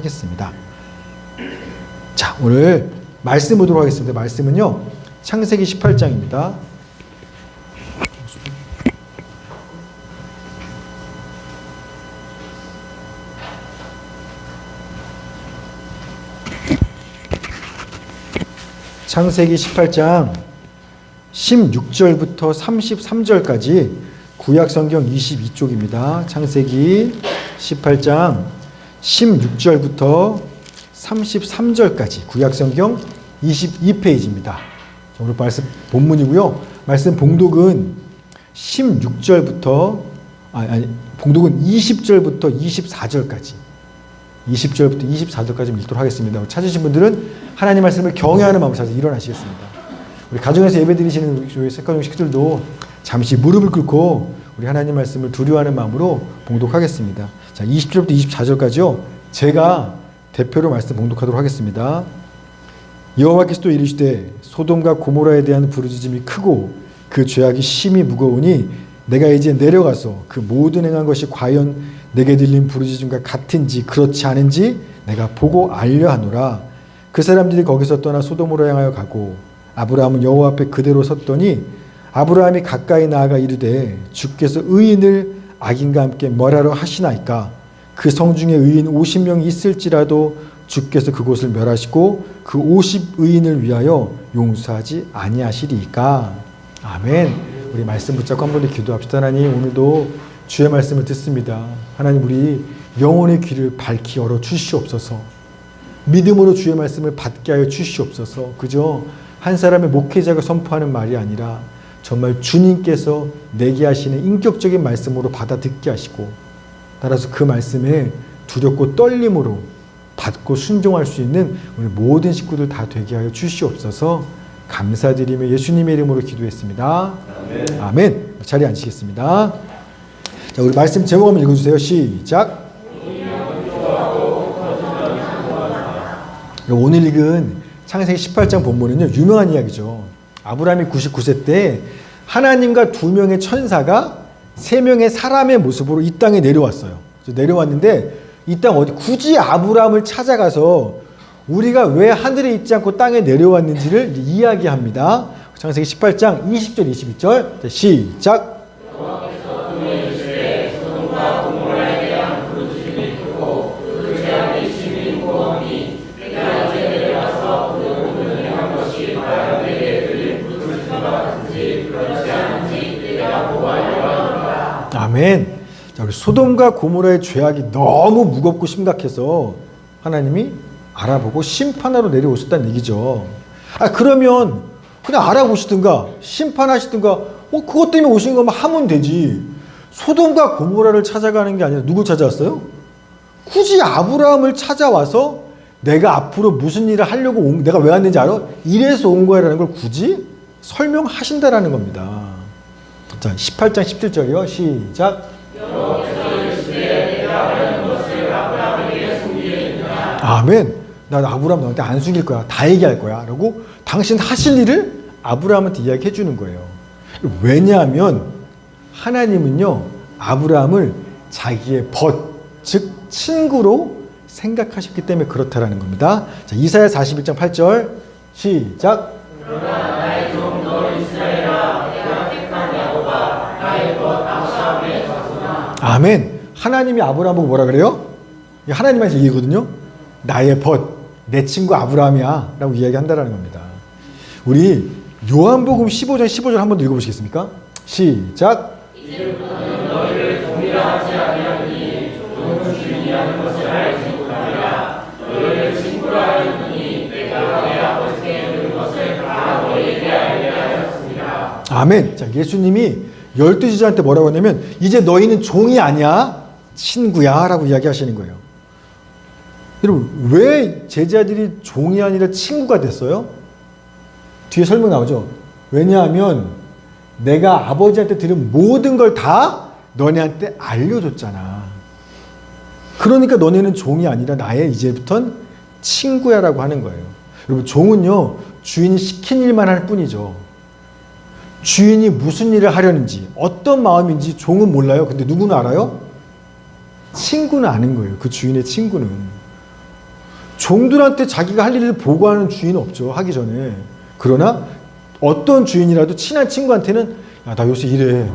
하겠습니다. 자, 오늘 말씀 보도록 하겠습니다. 말씀은요, 창세기 18장입니다. 창세기 18장 16절부터 33절까지 구약성경 22쪽입니다. 창세기 18장 16절부터 33절까지 구약성경 22페이지입니다. 오늘 말씀 본문이고요. 말씀 봉독은 16절부터 봉독은 20절부터 24절까지 20절부터 24절까지 읽도록 하겠습니다. 찾으신 분들은 하나님 말씀을 경외하는 마음으로 찾아서 일어나시겠습니다. 우리 가정에서 예배드리시는 우리 색가족 식구들도 잠시 무릎을 꿇고 우리 하나님 말씀을 두려워하는 마음으로 봉독하겠습니다. 자, 20절부터 24절까지요. 제가 대표로 말씀 봉독하도록 하겠습니다. 여호와께서 또 이르시되 소돔과 고모라에 대한 부르짖음이 크고 그 죄악이 심히 무거우니 내가 이제 내려가서 그 모든 행한 것이 과연 내게 들린 부르짖음과 같은지 그렇지 않은지 내가 보고 알려 하노라. 그 사람들이 거기서 떠나 소돔으로 향하여 가고 아브라함은 여호와 앞에 그대로 섰더니 아브라함이 가까이 나아가 이르되 주께서 의인을 악인과 함께 멸하러 하시나이까. 그 성중에 의인 50명이 있을지라도 주께서 그곳을 멸하시고 그 50의인을 위하여 용서하지 아니하시리이까. 아멘. 우리 말씀 붙잡고 한 번 더 기도합시다. 하나님, 오늘도 주의 말씀을 듣습니다. 하나님, 우리 영혼의 귀를 밝히 열어 주시옵소서. 믿음으로 주의 말씀을 받게 하여 주시옵소서. 그저 한 사람의 목회자가 선포하는 말이 아니라 정말 주님께서 내게 하시는 인격적인 말씀으로 받아 듣게 하시고, 따라서 그 말씀에 두렵고 떨림으로 받고 순종할 수 있는 우리 모든 식구들 다 되게 하여 주시옵소서. 감사드리며 예수님의 이름으로 기도했습니다. 아멘. 아멘. 자리에 앉으시겠습니다. 자, 우리 말씀 제목 한번 읽어주세요. 시작. 오늘 읽은 창세기 18장 본문은요, 유명한 이야기죠. 아브라함이 99세 때 하나님과 2명의 천사가 3명의 사람의 모습으로 이 땅에 내려왔어요. 내려왔는데 이 땅 어디 굳이 아브라함을 찾아가서 우리가 왜 하늘에 있지 않고 땅에 내려왔는지를 이야기합니다. 창세기 18장 20절 22절. 자, 시작. 아멘. 자, 우리 소돔과 고모라의 죄악이 너무 무겁고 심각해서 하나님이 알아보고 심판하러 내려오셨다는 얘기죠. 그러면 그냥 알아보시든가 심판하시든가 그것 때문에 오신 것만 하면 되지. 소돔과 고모라를 찾아가는 게 아니라 누굴 찾아왔어요? 굳이 아브라함을 찾아와서 내가 앞으로 무슨 일을 하려고 내가 왜 왔는지 알아? 이래서 온 거야라는 걸 굳이 설명하신다라는 겁니다. 자, 18장 17절이요. 시작. 아멘. 나 아브라함 너한테 안 숨길 거야. 다 얘기할 거야. 라고 당신 하실 일을 아브라함한테 이야기해 주는 거예요. 왜냐하면 하나님은요, 아브라함을 자기의 즉 친구로 생각하셨기 때문에 그렇다라는 겁니다. 자, 이사야 41장 8절 시작. 그러나 나의 종 너 이스라엘아 내가 택한 야곱아 나의 것 아브라함의 자손아. 아멘. 하나님이 아브라함 보고 뭐라 그래요? 하나님한테 얘기거든요. 나의 벗, 내 친구 아브라함이야 라고 이야기한다라는 겁니다. 우리 요한복음 15장 15절 한번 읽어보시겠습니까? 시작. 이제부터는 너희를 종이라 하지 아니하니 종은 주인이 하는 것을 알지 못하리라. 너희를 친구라 하였더니 내가 내 아버지께 들은 것을 다 너희에게 알게 하였습니다. 아멘. 자, 예수님이 12제자한테 뭐라고 하냐면 이제 너희는 종이 아니야 친구야 라고 이야기하시는 거예요. 여러분, 왜 제자들이 종이 아니라 친구가 됐어요? 뒤에 설명 나오죠. 왜냐하면 내가 아버지한테 들은 모든 걸 다 너네한테 알려줬잖아. 그러니까 너네는 종이 아니라 나의 이제부턴 친구야 라고 하는 거예요. 여러분, 종은요 주인이 시킨 일만 할 뿐이죠. 주인이 무슨 일을 하려는지 어떤 마음인지 종은 몰라요. 근데 누구는 알아요? 친구는 아는 거예요. 그 주인의 친구는. 종들한테 자기가 할 일을 보고하는 주인은 없죠. 하기 전에. 그러나 어떤 주인이라도 친한 친구한테는 야, 나 요새 이래.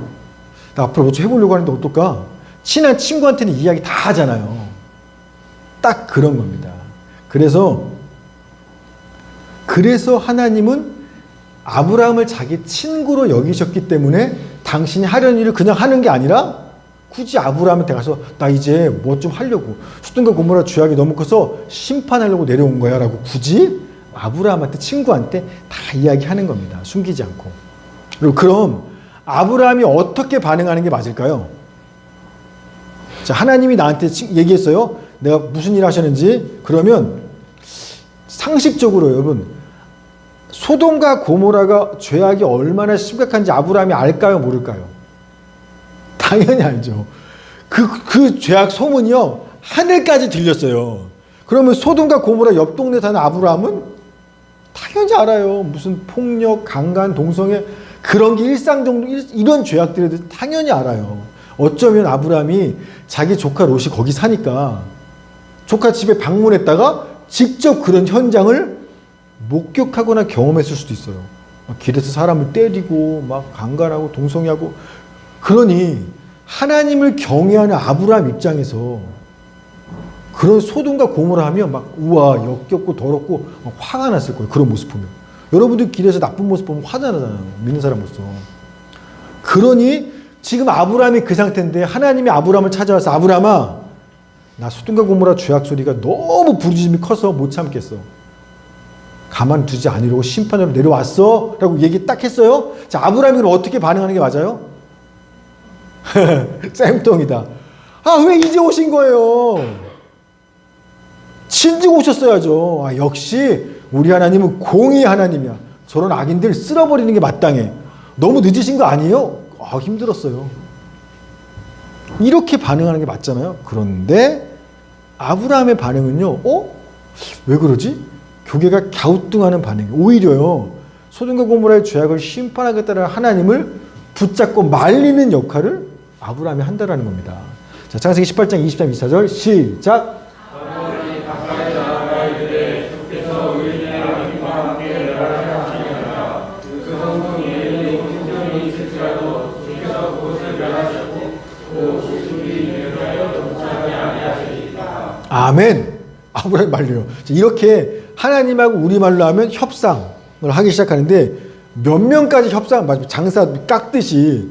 나 앞으로 뭐 좀 해보려고 하는데 어떨까? 친한 친구한테는 이야기 다 하잖아요. 딱 그런 겁니다. 그래서 하나님은 아브라함을 자기 친구로 여기셨기 때문에 당신이 하려는 일을 그냥 하는 게 아니라 굳이 아브라함한테 가서 나 이제 뭐 좀 하려고 소돔과 고모라 죄악이 너무 커서 심판하려고 내려온 거야 라고 굳이 아브라함한테 친구한테 다 이야기하는 겁니다. 숨기지 않고. 그리고 그럼 아브라함이 어떻게 반응하는 게 맞을까요? 자, 하나님이 나한테 얘기했어요. 내가 무슨 일 하셨는지. 그러면 상식적으로 여러분 소돔과 고모라가 죄악이 얼마나 심각한지 아브라함이 알까요? 모를까요? 당연히 알죠. 그 죄악 소문이요 하늘까지 들렸어요. 그러면 소돔과 고모라 옆 동네 사는 아브라함은 당연히 알아요. 무슨 폭력, 강간, 동성애 그런 게 일상 정도 이런 죄악들에 대해서 당연히 알아요. 어쩌면 아브라함이 자기 조카 롯이 거기 사니까 조카 집에 방문했다가 직접 그런 현장을 목격하거나 경험했을 수도 있어요. 길에서 사람을 때리고 막 강간하고 동성애하고. 그러니 하나님을 경외하는 아브라함 입장에서 그런 소돔과 고모라 하면 막 우와 역겹고 더럽고 화가 났을 거예요. 그런 모습 보면. 여러분들 길에서 나쁜 모습 보면 화가 나잖아요. 믿는 사람으로서. 그러니 지금 아브라함이 그 상태인데 하나님이 아브라함을 찾아와서 아브라함아 나 소돔과 고모라 죄악 소리가 너무 부르짖음이 커서 못 참겠어. 가만두지 않으려고 심판으로 내려왔어 라고 얘기 딱 했어요. 자, 아브라함이 그럼 어떻게 반응하는 게 맞아요? 쌤통이다. 아, 왜 이제 오신 거예요? 친증 오셨어야죠. 아, 역시 우리 하나님은 공의 하나님이야. 저런 악인들 쓸어버리는 게 마땅해. 너무 늦으신 거 아니에요? 아, 힘들었어요. 이렇게 반응하는 게 맞잖아요. 그런데 아브라함의 반응은요. 왜 그러지? 교계가 갸우뚱하는 반응이에요. 오히려요. 소돔과 고모라의 죄악을 심판하겠다는 하나님을 붙잡고 말리는 역할을 아브라함이 한다라는 겁니다. 자, 창세기 18장 23, 24절 시작. 아멘. 아브라함이 말려요. 이렇게 하나님하고 우리말로 하면 협상을 하기 시작하는데 몇 명까지 협상, 장사 깎듯이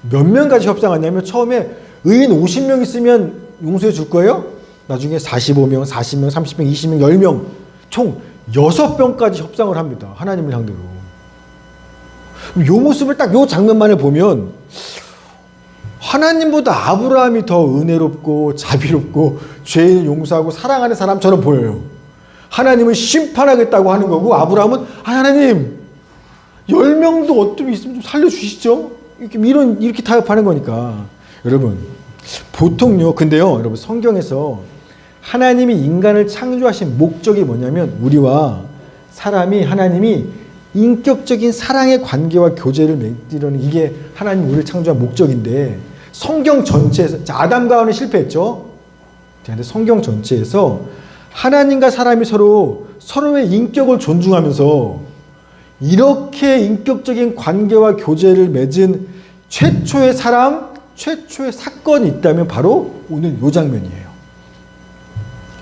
몇 명까지 협상하냐면 처음에 의인 50명 있으면 용서해 줄 거예요? 나중에 45명, 40명, 30명, 20명, 10명 총 6병까지 협상을 합니다. 하나님을 상대로. 이 모습을 딱 이 장면만을 보면 하나님보다 아브라함이 더 은혜롭고 자비롭고 죄인을 용서하고 사랑하는 사람처럼 보여요. 하나님은 심판하겠다고 하는 거고 아브라함은 하나님 10명도 어떻게 있으면 좀 살려주시죠. 이렇게 타협하는 거니까. 여러분 보통요. 근데요 여러분 성경에서 하나님이 인간을 창조하신 목적이 뭐냐면 우리와 사람이 하나님이 인격적인 사랑의 관계와 교제를 맺으려는 이게 하나님 우리를 창조한 목적인데 성경 전체에서 아담과 하와는 실패했죠. 그런데 성경 전체에서 하나님과 사람이 서로의 인격을 존중하면서 이렇게 인격적인 관계와 교제를 맺은 최초의 사람, 최초의 사건이 있다면 바로 오늘 이 장면이에요.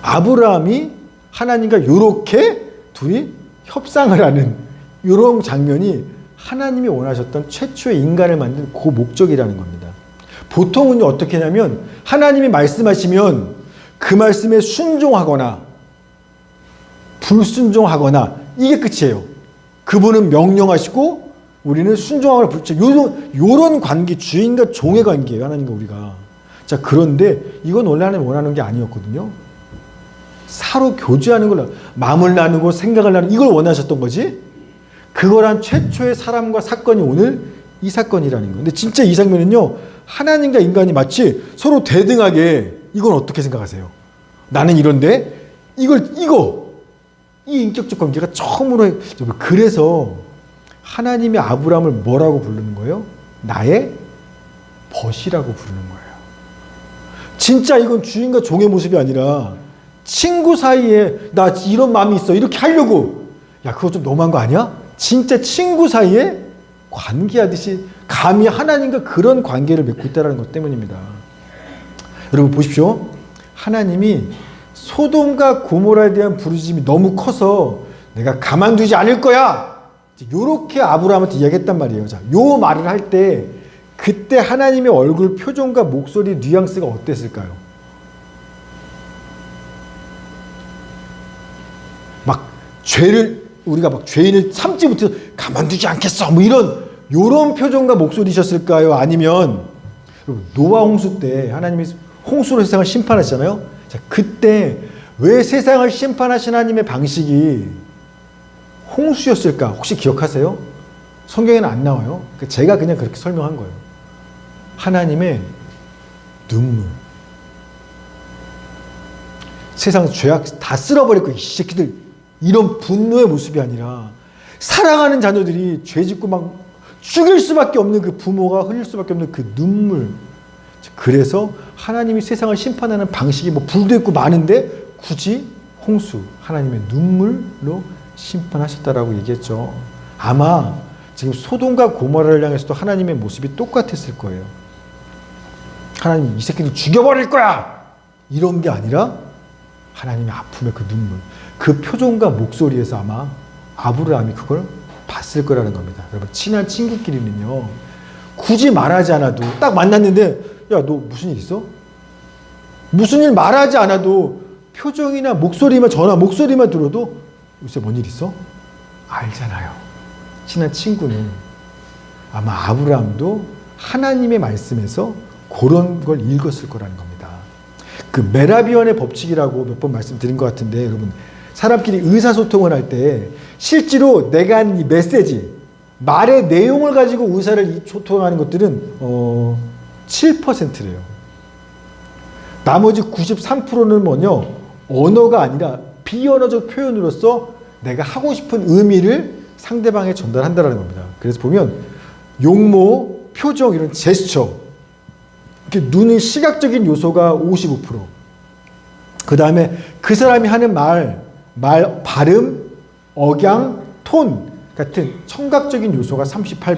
아브라함이 하나님과 이렇게 둘이 협상을 하는 이런 장면이 하나님이 원하셨던 최초의 인간을 만든 그 목적이라는 겁니다. 보통은 어떻게 하냐면 하나님이 말씀하시면 그 말씀에 순종하거나 불순종하거나 이게 끝이에요. 그분은 명령하시고 우리는 순종하거나 요런 관계, 주인과 종의 관계예요. 하나님과 우리가. 자, 그런데 이건 원래 하나님 원하는 게 아니었거든요. 서로 교제하는 걸, 마음을 나누고 생각을 나누고 이걸 원하셨던 거지. 그거란 최초의 사람과 사건이 오늘 이 사건이라는 거예요. 근데 진짜 이 장면은요, 하나님과 인간이 마치 서로 대등하게, 이건 어떻게 생각하세요? 나는 이런데, 이 인격적 관계가 처음으로, 그래서 하나님이 아브라함을 뭐라고 부르는 거예요? 나의 벗이라고 부르는 거예요. 진짜 이건 주인과 종의 모습이 아니라 친구 사이에 나 이런 마음이 있어 이렇게 하려고, 야 그거 좀 너무한 거 아니야? 진짜 친구 사이에 관계하듯이 감히 하나님과 그런 관계를 맺고 있다는 것 때문입니다. 여러분 보십시오. 하나님이 소돔과 고모라에 대한 부르짖음이 너무 커서 내가 가만두지 않을 거야, 요렇게 아브라함한테 이야기했단 말이에요. 자, 요 말을 할 때 그때 하나님의 얼굴 표정과 목소리 뉘앙스가 어땠을까요? 막 우리가 막 죄인을 참지 못해서 가만두지 않겠어 뭐 요런 표정과 목소리셨을까요? 아니면 노아 홍수 때 하나님이 홍수로 세상을 심판하시잖아요. 자, 그때 왜 세상을 심판하신 하나님의 방식이 홍수였을까? 혹시 기억하세요? 성경에는 안 나와요. 제가 그냥 그렇게 설명한 거예요. 하나님의 눈물. 세상 죄악 다 쓸어버릴 거야 이 새끼들, 이런 분노의 모습이 아니라 사랑하는 자녀들이 죄 짓고 막 죽일 수밖에 없는 그 부모가 흘릴 수밖에 없는 그 눈물. 그래서 하나님이 세상을 심판하는 방식이 뭐 불도 있고 많은데 굳이 홍수, 하나님의 눈물로 심판하셨다라고 얘기했죠. 아마 지금 소돔과 고모라를 향해서도 하나님의 모습이 똑같았을 거예요. 하나님 이 새끼들 죽여버릴 거야 이런 게 아니라 하나님의 아픔의 그 눈물, 그 표정과 목소리에서 아마 아브라함이 그걸 봤을 거라는 겁니다. 여러분 친한 친구끼리는요 굳이 말하지 않아도 딱 만났는데 야 너 무슨 일 있어? 무슨 일 말하지 않아도 표정이나 목소리만 목소리만 들어도 요새 뭔 일 있어? 알잖아요. 친한 친구는. 아마 아브라함도 하나님의 말씀에서 그런 걸 읽었을 거라는 겁니다. 그 메라비언의 법칙이라고 몇 번 말씀드린 것 같은데, 여러분 사람끼리 의사소통을 할 때 실제로 내가 한 이 메시지, 말의 내용을 가지고 의사를 소통하는 것들은 7%래요. 나머지 93%는 뭐냐? 언어가 아니라 비언어적 표현으로서 내가 하고 싶은 의미를 상대방에 전달한다는 겁니다. 그래서 보면 용모, 표정, 이런 제스처, 이렇게 눈의 시각적인 요소가 55%, 그 다음에 그 사람이 하는 말 발음, 억양, 톤 같은 청각적인 요소가 38%.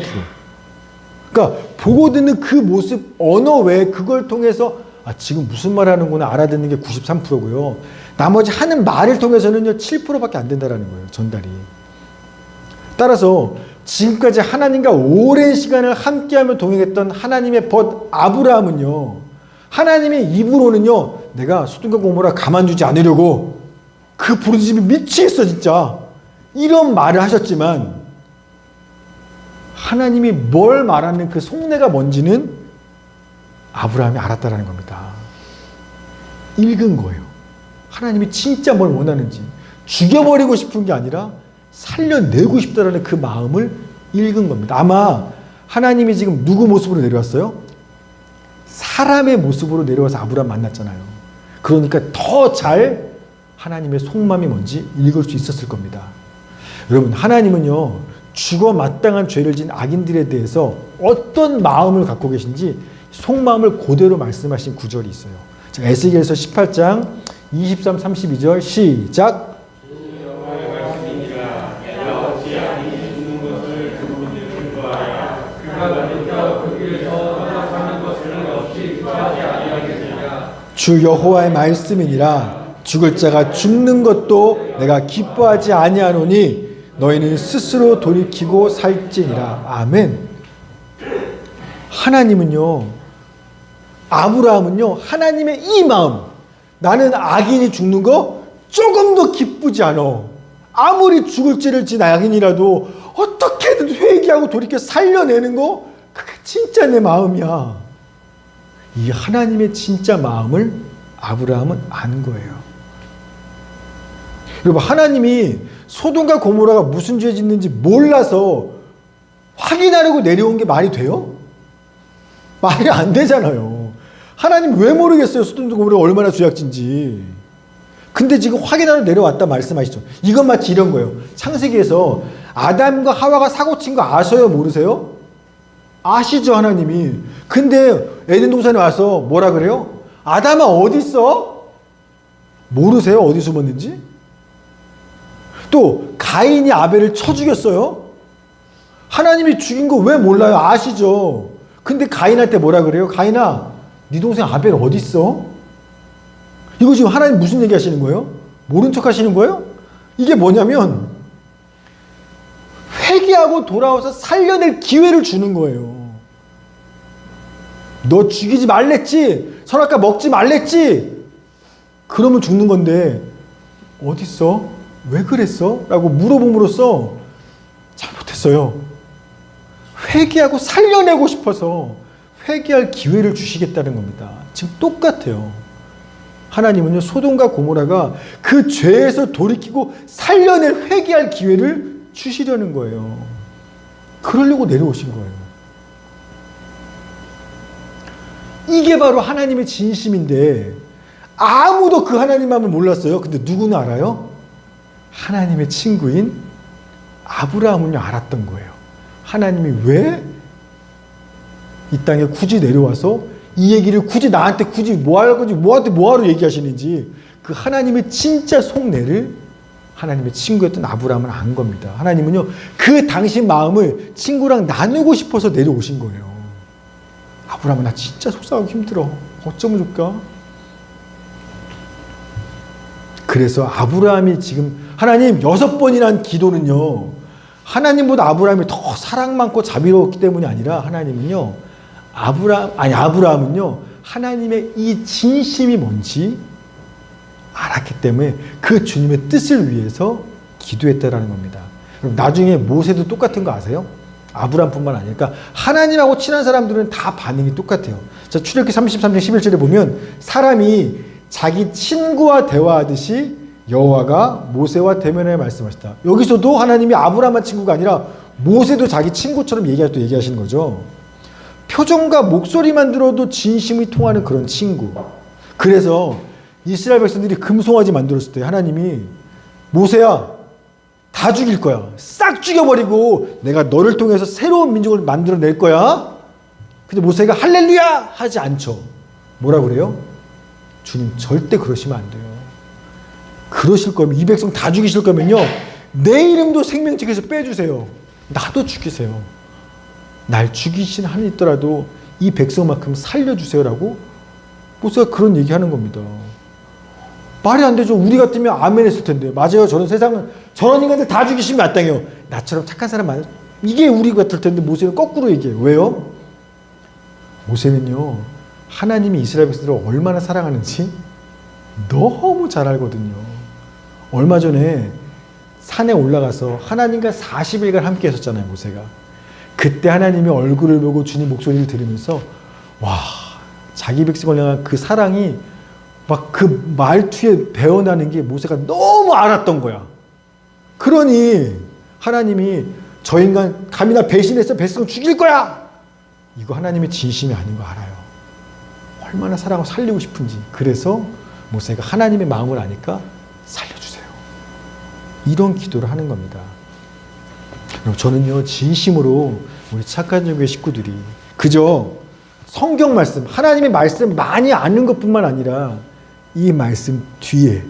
그러니까 보고 듣는 그 모습, 언어 외에 그걸 통해서 지금 무슨 말 하는구나 알아듣는 게 93%고요. 나머지 하는 말을 통해서는요 7%밖에 안 된다는 거예요, 전달이. 따라서 지금까지 하나님과 오랜 시간을 함께하며 동행했던 하나님의 벗 아브라함은요, 하나님의 입으로는요 내가 소돔과 고모라 가만두지 않으려고 그 부르짖음이 미치겠어 진짜 이런 말을 하셨지만, 하나님이 뭘 말하는 그 속내가 뭔지는 아브라함이 알았다라는 겁니다. 읽은 거예요. 하나님이 진짜 뭘 원하는지, 죽여버리고 싶은 게 아니라 살려내고 싶다라는 그 마음을 읽은 겁니다. 아마 하나님이 지금 누구 모습으로 내려왔어요? 사람의 모습으로 내려와서 아브라함 만났잖아요. 그러니까 더 잘 하나님의 속마음이 뭔지 읽을 수 있었을 겁니다. 여러분 하나님은요 죽어 마땅한 죄를 지은 악인들에 대해서 어떤 마음을 갖고 계신지 속마음을 그대로 말씀하신 구절이 있어요. 자, 에스겔서 18장 23, 32절 시작. 주 여호와의 말씀이니라. 죽을 자가 죽는 것도 내가 기뻐하지 아니하노니 너희는 스스로 돌이키고 살지니라. 아멘. 하나님은요, 아브라함은요, 하나님의 이 마음, 나는 악인이 죽는 거 조금도 기쁘지 않아. 아무리 죽을 죄를 지은 악인이라도 어떻게든 회개하고 돌이켜 살려내는 거, 그게 진짜 내 마음이야. 이 하나님의 진짜 마음을 아브라함은 안 거예요. 여러분 하나님이 소돔과 고모라가 무슨 죄 짓는지 몰라서 확인하려고 내려온 게 말이 돼요? 말이 안 되잖아요. 하나님 왜 모르겠어요? 소돔과 고모라가 얼마나 죄악진지. 근데 지금 확인하러 내려왔다 말씀하시죠. 이건 마치 이런 거예요. 창세기에서 아담과 하와가 사고친 거 아셔요? 모르세요? 아시죠 하나님이. 근데 에덴 동산에 와서 뭐라 그래요? 아담아 어디 있어? 모르세요? 어디 숨었는지? 또 가인이 아벨을 쳐 죽였어요? 하나님이 죽인 거 왜 몰라요? 아시죠? 근데 가인한테 뭐라 그래요? 가인아, 네 동생 아벨 어디 있어? 이거 지금 하나님 무슨 얘기 하시는 거예요? 모른 척 하시는 거예요? 이게 뭐냐면 회개하고 돌아와서 살려낼 기회를 주는 거예요. 너 죽이지 말랬지? 선악과 먹지 말랬지? 그러면 죽는 건데 어딨어? 왜 그랬어? 라고 물어봄으로써 잘못했어요. 회개하고 살려내고 싶어서 회개할 기회를 주시겠다는 겁니다. 지금 똑같아요. 하나님은요, 소돔과 고모라가 그 죄에서 돌이키고 살려낼 회개할 기회를 주시려는 거예요. 그러려고 내려오신 거예요. 이게 바로 하나님의 진심인데 아무도 그 하나님 마음을 몰랐어요. 근데 누구는 알아요? 하나님의 친구인 아브라함은요, 알았던 거예요. 하나님이 왜 이 땅에 굳이 내려와서 이 얘기를 굳이 나한테 굳이 뭐하러 얘기하시는지 그 하나님의 진짜 속내를 하나님의 친구였던 아브라함은 안 겁니다. 하나님은요, 그 당신 마음을 친구랑 나누고 싶어서 내려오신 거예요. 아브라함아, 나 진짜 속상하고 힘들어. 어쩌면 좋을까? 그래서 아브라함이 지금 하나님 6번이나 한 기도는요, 하나님보다 아브라함이 더 사랑 많고 자비로웠기 때문이 아니라 하나님은요, 아브라함은요, 하나님의 이 진심이 뭔지 알았기 때문에 그 주님의 뜻을 위해서 기도했다라는 겁니다. 그럼 나중에 모세도 똑같은 거 아세요? 아브라함뿐만 아니라, 그러니까 하나님하고 친한 사람들은 다 반응이 똑같아요. 자, 출애굽기 33장 11절에 보면 사람이 자기 친구와 대화하듯이 여호와가 모세와 대면하여 말씀하셨다. 여기서도 하나님이 아브라함만 친구가 아니라 모세도 자기 친구처럼 얘기하시는 거죠. 표정과 목소리만 들어도 진심이 통하는 그런 친구. 그래서 이스라엘 백성들이 금송아지 만들었을 때 하나님이 모세야, 다 죽일 거야. 싹 죽여버리고 내가 너를 통해서 새로운 민족을 만들어낼 거야. 근데 모세가 할렐루야 하지 않죠. 뭐라 그래요? 주님, 절대 그러시면 안 돼요. 그러실 거면, 이 백성 다 죽이실 거면요, 내 이름도 생명책에서 빼주세요. 나도 죽이세요. 날 죽이신 하나님 있더라도 이 백성만큼 살려주세요라고 모세가 그런 얘기하는 겁니다. 말이 안 되죠. 우리 같으면 아멘 했을 텐데. 맞아요. 저런 세상은 저런 인간들 다 죽이시면 마땅해요. 나처럼 착한 사람 많아요. 이게 우리 같을 텐데 모세는 거꾸로 얘기해요. 왜요? 모세는요, 하나님이 이스라엘 백성들을 얼마나 사랑하는지 너무 잘 알거든요. 얼마 전에 산에 올라가서 하나님과 40일간 함께 했었잖아요, 모세가. 그때 하나님이 얼굴을 보고 주님 목소리를 들으면서 와, 자기 백성을 향한 그 사랑이 막 그 말투에 배어나는 게 모세가 너무 알았던 거야. 그러니 하나님이 저 인간 감히 나 배신해서 백성 죽일 거야, 이거 하나님의 진심이 아닌 거 알아요. 얼마나 사랑하고 살리고 싶은지. 그래서 모세가 하나님의 마음을 아니까 살려주세요, 이런 기도를 하는 겁니다. 저는요, 진심으로 우리 착한 종교의 식구들이 그저 성경 말씀, 하나님의 말씀 많이 아는 것뿐만 아니라 이 말씀 뒤에,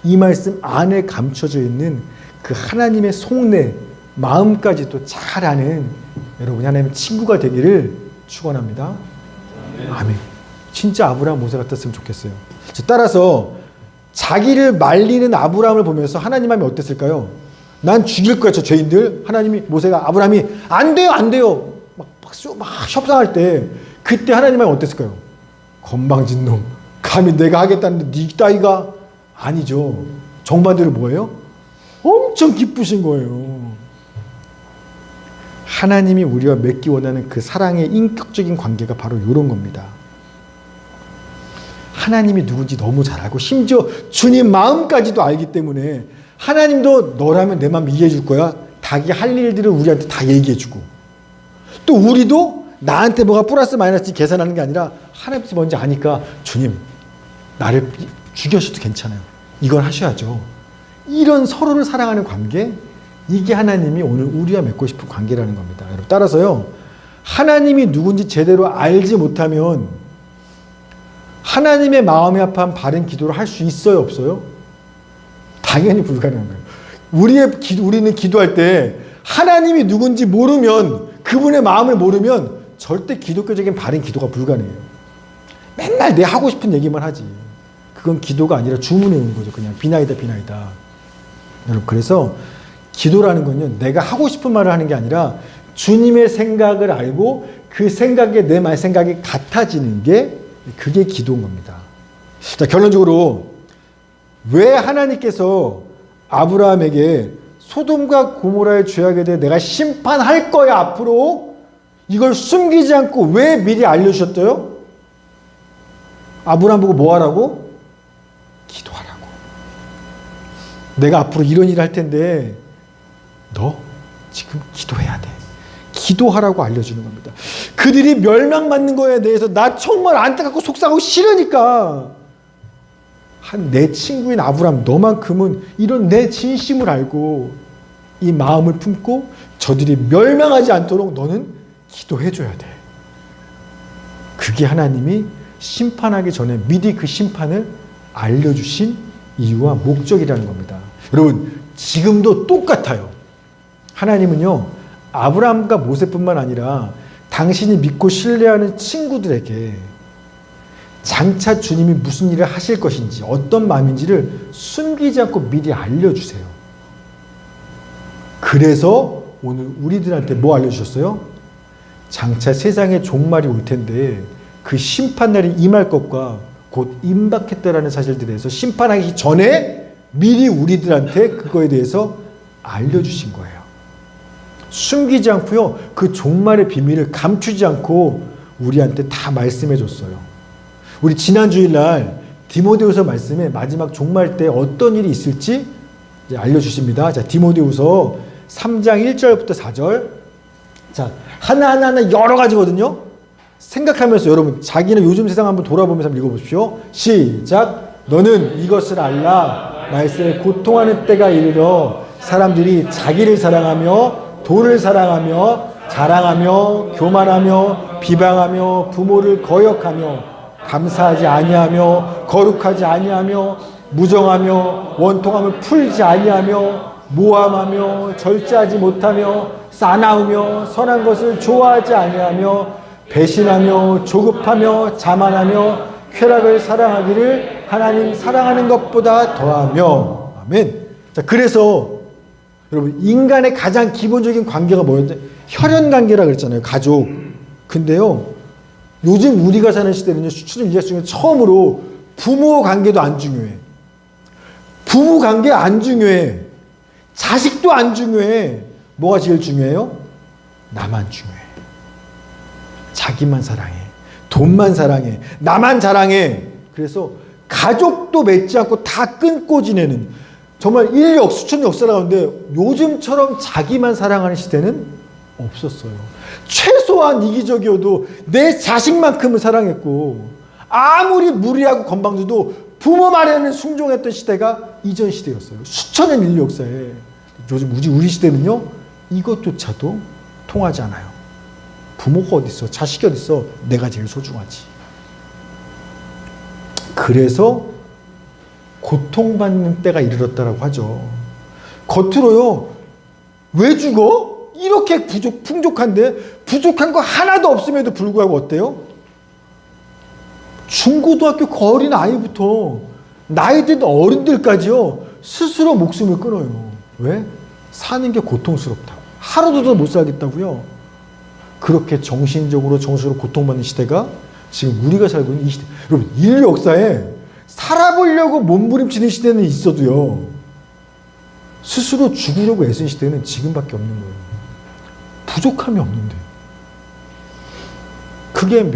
이 말씀 안에 감춰져 있는 그 하나님의 속내, 마음까지도 잘 아는 여러분이 하나님의 친구가 되기를 축원합니다. 아멘. 진짜 아브라함, 모세 같았으면 좋겠어요. 따라서 자기를 말리는 아브라함을 보면서 하나님 마음이 어땠을까요? 난 죽일 거야, 저 죄인들. 하나님이, 모세가, 아브라함이 안 돼요, 안 돼요, 막 협상할 때 그때 하나님 마음이 어땠을까요? 건방진 놈, 감히 내가 하겠다는데 네 따위가. 아니죠. 정반대로 뭐예요? 엄청 기쁘신 거예요. 하나님이 우리와 맺기 원하는 그 사랑의 인격적인 관계가 바로 이런 겁니다. 하나님이 누군지 너무 잘 알고 심지어 주님 마음까지도 알기 때문에 하나님도 너라면 내 마음 이해해 줄 거야. 자기 할 일들을 우리한테 다 얘기해 주고, 또 우리도 나한테 뭐가 플러스 마이너스 계산하는 게 아니라 하나님께서 뭔지 아니까 주님, 나를 죽여셔도 괜찮아요, 이걸 하셔야죠. 이런 서로를 사랑하는 관계, 이게 하나님이 오늘 우리와 맺고 싶은 관계라는 겁니다. 여러분, 따라서요, 하나님이 누군지 제대로 알지 못하면 하나님의 마음이 아파한 바른 기도를 할 수 있어요, 없어요? 당연히 불가능한 거예요. 우리는 기도할 때 하나님이 누군지 모르면, 그분의 마음을 모르면 절대 기독교적인 바른 기도가 불가능해요. 맨날 내 하고 싶은 얘기만 하지. 그건 기도가 아니라 주문해오는 거죠. 그냥 비나이다. 여러분, 그래서 기도라는 건요, 내가 하고 싶은 말을 하는 게 아니라 주님의 생각을 알고 그 생각에 내 말 생각이 같아지는 게, 그게 기도인 겁니다. 자, 결론적으로 왜 하나님께서 아브라함에게 소돔과 고모라의 죄악에 대해 내가 심판할 거야 앞으로, 이걸 숨기지 않고 왜 미리 알려주셨어요? 아브라함 보고 뭐 하라고? 기도하라고. 내가 앞으로 이런 일을 할 텐데 너 지금 기도해야 돼. 기도하라고 알려주는 겁니다. 그들이 멸망받는 거에 대해서 나 정말 안타깝고 속상하고 싫으니까 내 친구인 아브라함, 너만큼은 이런 내 진심을 알고 이 마음을 품고 저들이 멸망하지 않도록 너는 기도해줘야 돼. 그게 하나님이 심판하기 전에 미리 그 심판을 알려주신 이유와 목적이라는 겁니다. 여러분, 지금도 똑같아요. 하나님은요, 아브라함과 모세뿐만 아니라 당신이 믿고 신뢰하는 친구들에게 장차 주님이 무슨 일을 하실 것인지, 어떤 마음인지를 숨기지 않고 미리 알려주세요. 그래서 오늘 우리들한테 뭐 알려주셨어요? 장차 세상에 종말이 올 텐데 그 심판날이 임할 것과 곧 임박했다라는 사실들에 대해서 심판하기 전에 미리 우리들한테 그거에 대해서 알려주신 거예요. 숨기지 않고요, 그 종말의 비밀을 감추지 않고 우리한테 다 말씀해 줬어요. 우리 지난 주일날 디모데후서 말씀에 마지막 종말 때 어떤 일이 있을지 이제 알려주십니다. 자, 디모데후서 3장 1절부터 4절. 자, 하나하나 여러 가지거든요. 생각하면서 여러분, 자기는 요즘 세상 한번 돌아보면서 한번 읽어보십시오. 시작. 너는 이것을 알라. 말세에 고통하는 때가 이르러 사람들이 자기를 사랑하며 돈을 사랑하며 자랑하며 교만하며 비방하며 부모를 거역하며 감사하지 아니하며 거룩하지 아니하며 무정하며 원통함을 풀지 아니하며 모함하며 절제하지 못하며 싸나우며 선한 것을 좋아하지 아니하며 배신하며 조급하며 자만하며 쾌락을 사랑하기를 하나님 사랑하는 것보다 더하며. 아멘. 자, 그래서 여러분, 인간의 가장 기본적인 관계가 뭐였는데 혈연 관계라 그랬잖아요. 가족. 근데요, 요즘 우리가 사는 시대는요, 수출을 이해할 수 있는 처음으로 부모 관계도 안 중요해. 부부 관계 안 중요해. 자식도 안 중요해. 뭐가 제일 중요해요? 나만 중요해. 자기만 사랑해. 돈만 사랑해. 나만 사랑해. 그래서 가족도 맺지 않고 다 끊고 지내는, 정말 인력, 수천 역사 가운데 요즘처럼 자기만 사랑하는 시대는 없었어요. 최소한 이기적이어도 내 자식만큼은 사랑했고, 아무리 무리하고 건방져도 부모 말에는 순종했던 시대가 이전 시대였어요. 수천년 인류 역사에. 요즘 우리 시대는요, 이것조차도 통하지 않아요. 부모가 어딨어? 자식이 어딨어? 내가 제일 소중하지. 그래서 고통받는 때가 이르렀다라고 하죠. 겉으로요, 왜 죽어? 이렇게 풍족한데 부족한 거 하나도 없음에도 불구하고 어때요? 중고등학교 그 어린 아이부터 나이 든 어른들까지요, 스스로 목숨을 끊어요. 왜? 사는 게 고통스럽다고. 하루도 더 못 살겠다고요. 그렇게 정신적으로 정신으로 고통받는 시대가 지금 우리가 살고 있는 이 시대. 여러분, 인류 역사에 살아보려고 몸부림치는 시대는 있어도요, 스스로 죽으려고 애쓴 시대는 지금밖에 없는 거예요. 부족함이 없는데. 그게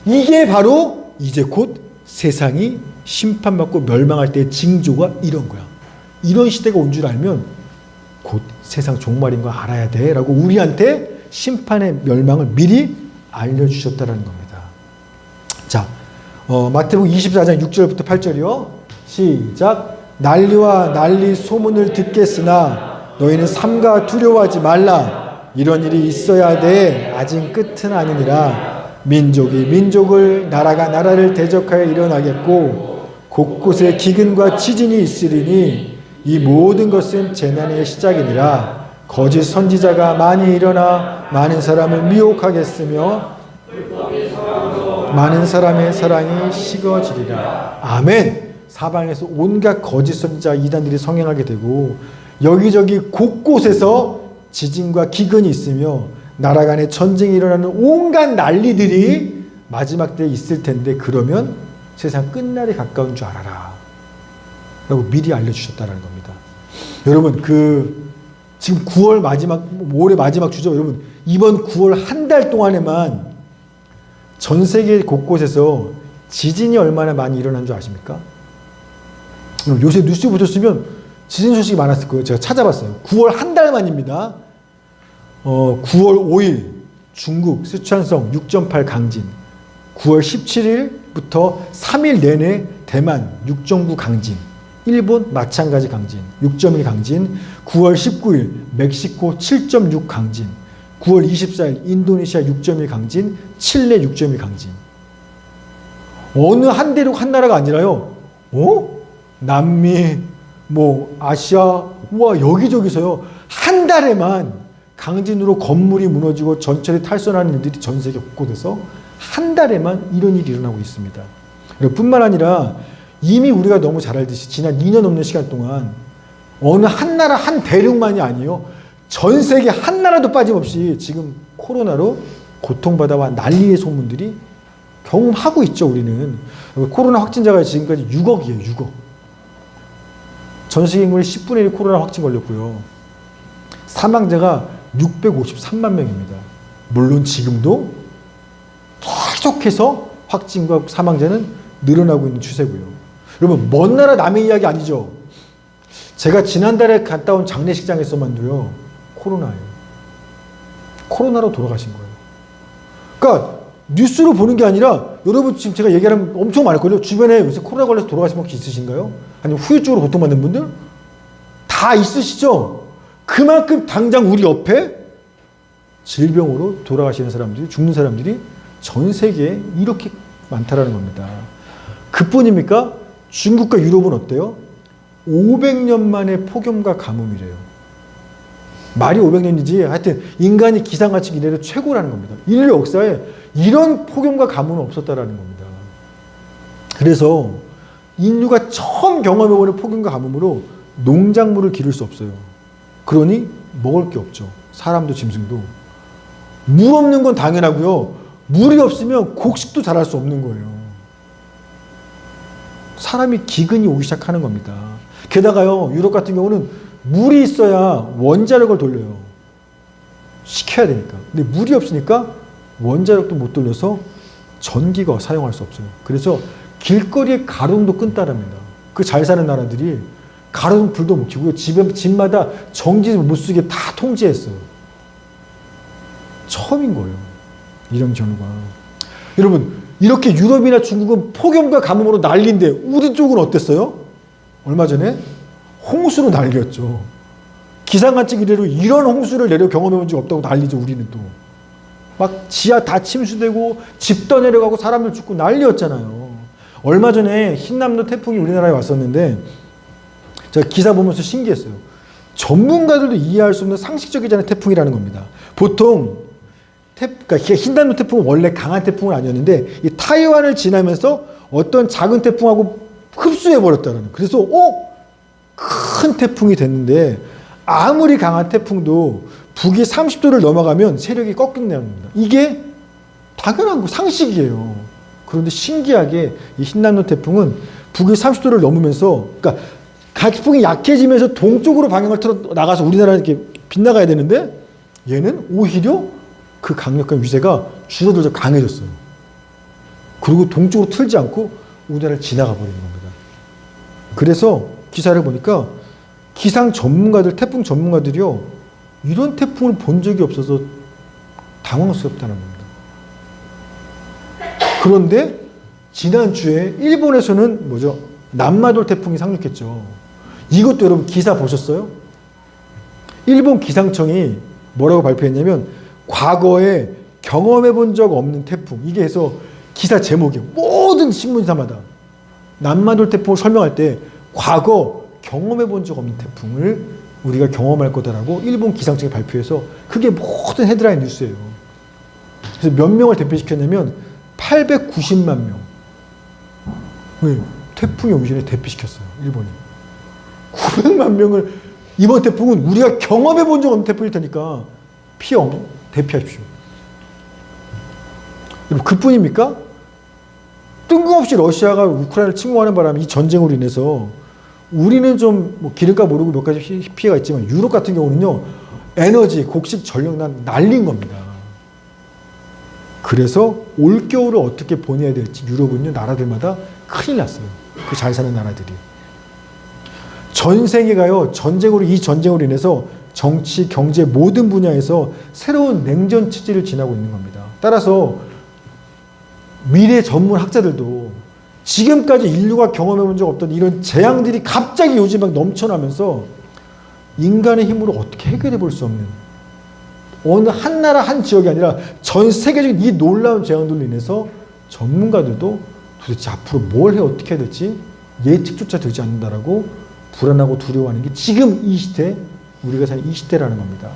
이게 바로 이제 곧 세상이 심판받고 멸망할 때의 징조가 이런 거야. 이런 시대가 온 줄 알면 곧 세상 종말인 거 알아야 돼 라고 우리한테 심판의 멸망을 미리 알려주셨다는 겁니다. 자, 마태복음 24장 6절부터 8절이요. 시작. 난리와 난리 소문을 듣겠으나 너희는 삼가 두려워하지 말라. 이런 일이 있어야 돼. 아직 끝은 아니니라. 민족이 민족을, 나라가 나라를 대적하여 일어나겠고 곳곳에 기근과 지진이 있으리니 이 모든 것은 재난의 시작이니라. 거짓 선지자가 많이 일어나 많은 사람을 미혹하겠으며 많은 사람의 사랑이 식어지리라. 아멘. 사방에서 온갖 거짓 선지자 이단들이 성행하게 되고 여기저기 곳곳에서 지진과 기근이 있으며 나라 간에 전쟁이 일어나는 온갖 난리들이 마지막 때에 있을 텐데 그러면 세상 끝날이 가까운 줄 알아라 라고 미리 알려주셨다는 겁니다. 여러분 지금 9월 마지막 올해 마지막 주죠. 여러분 이번 9월 한 달 동안에만 전 세계 곳곳에서 지진이 얼마나 많이 일어난 줄 아십니까? 요새 뉴스 보셨으면 지진 소식이 많았을 거예요. 제가 찾아봤어요. 9월 한 달 만입니다. 9월 5일 중국 스촨성 6.8 강진, 9월 17일부터 3일 내내 대만 6.9 강진, 일본 마찬가지 강진 6.1 강진, 9월 19일 멕시코 7.6 강진, 9월 24일 인도네시아 6.1 강진, 칠레 6.1 강진. 어느 한 대륙 한 나라가 아니라요. 남미, 아시아, 여기저기서요. 한 달에만 강진으로 건물이 무너지고 전철이 탈선하는 일들이 전 세계 곳곳에서 한 달에만 이런 일이 일어나고 있습니다. 뿐만 아니라 이미 우리가 너무 잘 알듯이 지난 2년 넘는 시간 동안 어느 한 나라 한 대륙만이 아니에요. 전 세계 한 나라도 빠짐없이 지금 코로나로 고통받아와 난리의 소문들이 경험하고 있죠. 우리는 코로나 확진자가 지금까지 6억이에요. 6억. 전 세계 인구의 10분의 1 코로나 확진 걸렸고요. 사망자가 653만 명입니다. 물론 지금도 계속해서 확진과 사망자는 늘어나고 있는 추세고요. 여러분 먼 나라 남의 이야기 아니죠. 제가 지난달에 갔다 온 장례식장에서만도요. 코로나예요. 코로나로 돌아가신 거예요. 그러니까 뉴스로 보는 게 아니라 여러분 지금 제가 얘기하면 엄청 많을걸요. 주변에 요새 코로나 걸려서 돌아가신 분 있으신가요? 아니면 후유증으로 고통받는 분들? 다 있으시죠? 그만큼 당장 우리 옆에 질병으로 돌아가시는 사람들이, 죽는 사람들이 전 세계에 이렇게 많다라는 겁니다. 그뿐입니까? 중국과 유럽은 어때요? 500년 만에 폭염과 가뭄이래요. 말이 500년이지 하여튼 인간이 기상같이 이래로 최고라는 겁니다. 인류 역사에 이런 폭염과 가뭄은 없었다라는 겁니다. 그래서 인류가 처음 경험해보는 폭염과 가뭄으로 농작물을 기를 수 없어요. 그러니 먹을 게 없죠. 사람도 짐승도. 물 없는 건 당연하고요. 물이 없으면 곡식도 자랄 수 없는 거예요. 사람이 기근이 오기 시작하는 겁니다. 게다가요, 유럽 같은 경우는 물이 있어야 원자력을 돌려요. 식혀야 되니까. 근데 물이 없으니까 원자력도 못 돌려서 전기가 사용할 수 없어요. 그래서 길거리에 가로등도 끈다랍니다. 그 잘 사는 나라들이 가로등 불도 못 켜고요. 집마다 전기 못 쓰게 다 통제했어요. 처음인 거예요. 이런 경우가. 여러분, 이렇게 유럽이나 중국은 폭염과 가뭄으로 난리인데 우리 쪽은 어땠어요? 얼마 전에 홍수로 난리였죠. 기상같이 이래로 이런 홍수를 내려 경험해본 적 없다고 난리죠. 우리는 또. 막 지하 다 침수되고 집 떠내려가고 사람들 죽고 난리였잖아요. 얼마 전에 흰남노 태풍이 우리나라에 왔었는데 제가 기사 보면서 신기했어요. 전문가들도 이해할 수 없는 상식적이지 않은 태풍이라는 겁니다. 보통 그러니까 흰남노 태풍은 원래 강한 태풍은 아니었는데 이 타이완을 지나면서 어떤 작은 태풍하고 흡수해버렸다는. 그래서 큰 태풍이 됐는데 아무리 강한 태풍도 북위 30도를 넘어가면 세력이 꺾인다는 겁니다. 이게 당연한 거 상식이에요. 그런데 신기하게 이 흰남노 태풍은 북위 30도를 넘으면서 그러니까 태풍이 약해지면서 동쪽으로 방향을 틀어 나가서 우리나라에 이렇게 빗나가야 되는데 얘는 오히려 그 강력한 위세가 줄어들어서 강해졌어요. 그리고 동쪽으로 틀지 않고 우리나라를 지나가 버리는 겁니다. 그래서 기사를 보니까 기상 전문가들, 태풍 전문가들이요, 이런 태풍을 본 적이 없어서 당황스럽다는 겁니다. 그런데 지난주에 일본에서는 남마돌 태풍이 상륙했죠. 이것도 여러분 기사 보셨어요? 일본 기상청이 뭐라고 발표했냐면 과거에 경험해 본 적 없는 태풍. 이게 해서 기사 제목이 모든 신문사마다 남만돌 태풍을 설명할 때 과거 경험해 본 적 없는 태풍을 우리가 경험할 거다라고 일본 기상청이 발표해서 그게 모든 헤드라인 뉴스예요. 그래서 몇 명을 대피시켰냐면 890만 명. 왜? 태풍이 오기 전에 대피시켰어요. 일본이. 900만 명을 이번 태풍은 우리가 경험해 본 적 없는 태풍일 테니까 대피하십시오. 그뿐입니까? 뜬금없이 러시아가 우크라이나를 침공하는 바람에 이 전쟁으로 인해서 우리는 좀 뭐 기름값 오르고 몇 가지 피해가 있지만 유럽 같은 경우는요, 에너지, 곡식, 전력 날린 겁니다. 그래서 올겨울을 어떻게 보내야 될지 유럽은요, 나라들마다 큰일 났어요. 그 잘 사는 나라들이. 전 세계가요, 이 전쟁으로 인해서 정치, 경제 모든 분야에서 새로운 냉전 체제를 지나고 있는 겁니다. 따라서 미래 전문 학자들도 지금까지 인류가 경험해 본 적 없던 이런 재앙들이 갑자기 요즘 막 넘쳐나면서 인간의 힘으로 어떻게 해결해 볼 수 없는, 어느 한 나라 한 지역이 아니라 전 세계적인 이 놀라운 재앙들로 인해서 전문가들도 도대체 앞으로 뭘 해 어떻게 해야 될지 예측조차 되지 않는다라고 불안하고 두려워하는 게 지금 이 시대, 우리가 사는 이 시대라는 겁니다.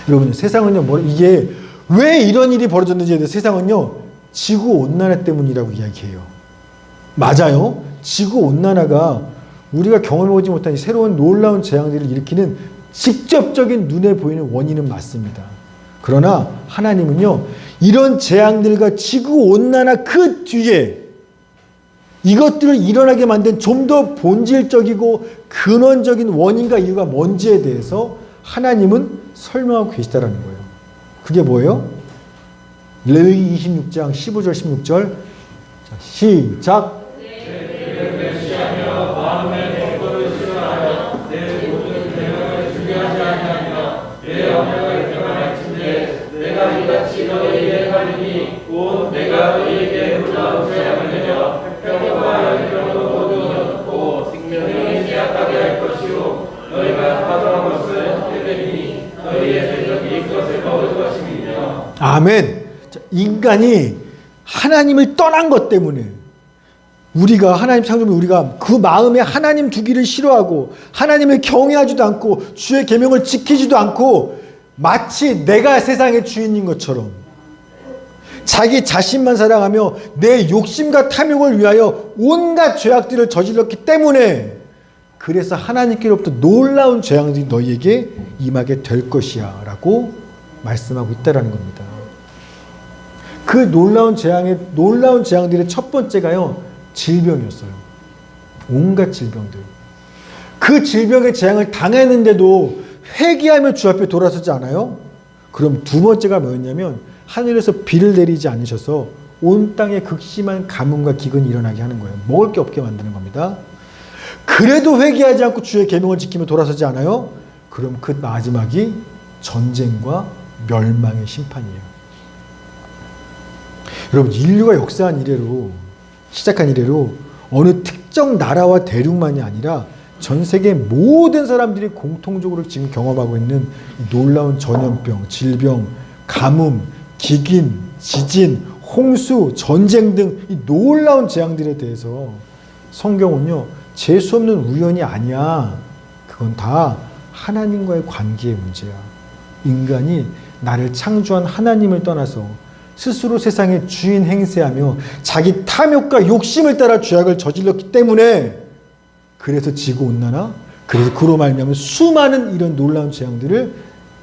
여러분, 세상은요, 이게 왜 이런 일이 벌어졌는지에 대해서 세상은요, 지구온난화 때문이라고 이야기해요. 맞아요. 지구온난화가 우리가 경험해보지 못한 이 새로운 놀라운 재앙들을 일으키는 직접적인 눈에 보이는 원인은 맞습니다. 그러나 하나님은요, 이런 재앙들과 지구온난화 그 뒤에 이것들을 일어나게 만든 좀 더 본질적이고 근원적인 원인과 이유가 뭔지에 대해서 하나님은 설명하고 계시다라는 거예요. 그게 뭐예요? 레위기 26장 15절 16절. 자, 시작. 아멘. 인간이 하나님을 떠난 것 때문에 우리가 하나님 창조물, 우리가 그 마음에 하나님 두기를 싫어하고 하나님을 경외하지도 않고 주의 계명을 지키지도 않고 마치 내가 세상의 주인인 것처럼 자기 자신만 사랑하며 내 욕심과 탐욕을 위하여 온갖 죄악들을 저질렀기 때문에, 그래서 하나님께로부터 놀라운 재앙들이 너희에게 임하게 될 것이야 라고 말씀하고 있다라는 겁니다. 그 놀라운 재앙들의 첫 번째가요, 질병이었어요. 온갖 질병들. 그 질병의 재앙을 당했는데도 회개하며 주 앞에 돌아서지 않아요? 그럼 두 번째가 뭐였냐면, 하늘에서 비를 내리지 않으셔서 온 땅에 극심한 가뭄과 기근이 일어나게 하는 거예요. 먹을 게 없게 만드는 겁니다. 그래도 회개하지 않고 주의 계명을 지키며 돌아서지 않아요? 그럼 그 마지막이 전쟁과 멸망의 심판이에요. 여러분, 인류가 역사한 이래로, 시작한 이래로 어느 특정 나라와 대륙만이 아니라 전 세계 모든 사람들이 공통적으로 지금 경험하고 있는 이 놀라운 전염병, 질병, 가뭄, 기근, 지진, 홍수, 전쟁 등 이 놀라운 재앙들에 대해서 성경은요, 재수 없는 우연이 아니야. 그건 다 하나님과의 관계의 문제야. 인간이 나를 창조한 하나님을 떠나서 스스로 세상의 주인 행세하며 자기 탐욕과 욕심을 따라 죄악을 저질렀기 때문에, 그래서 지구온난화, 그래서 그로 말미암아 수많은 이런 놀라운 재앙들을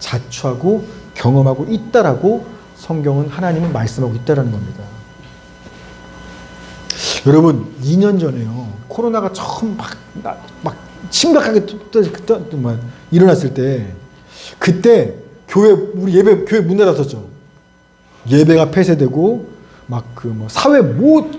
자초하고 경험하고 있다라고 성경은, 하나님은 말씀하고 있다라는 겁니다. 여러분, 2년 전에요, 코로나가 처음 막 심각하게 일어났을 때, 그때 우리 교회 문 닫았었죠. 예배가 폐쇄되고 사회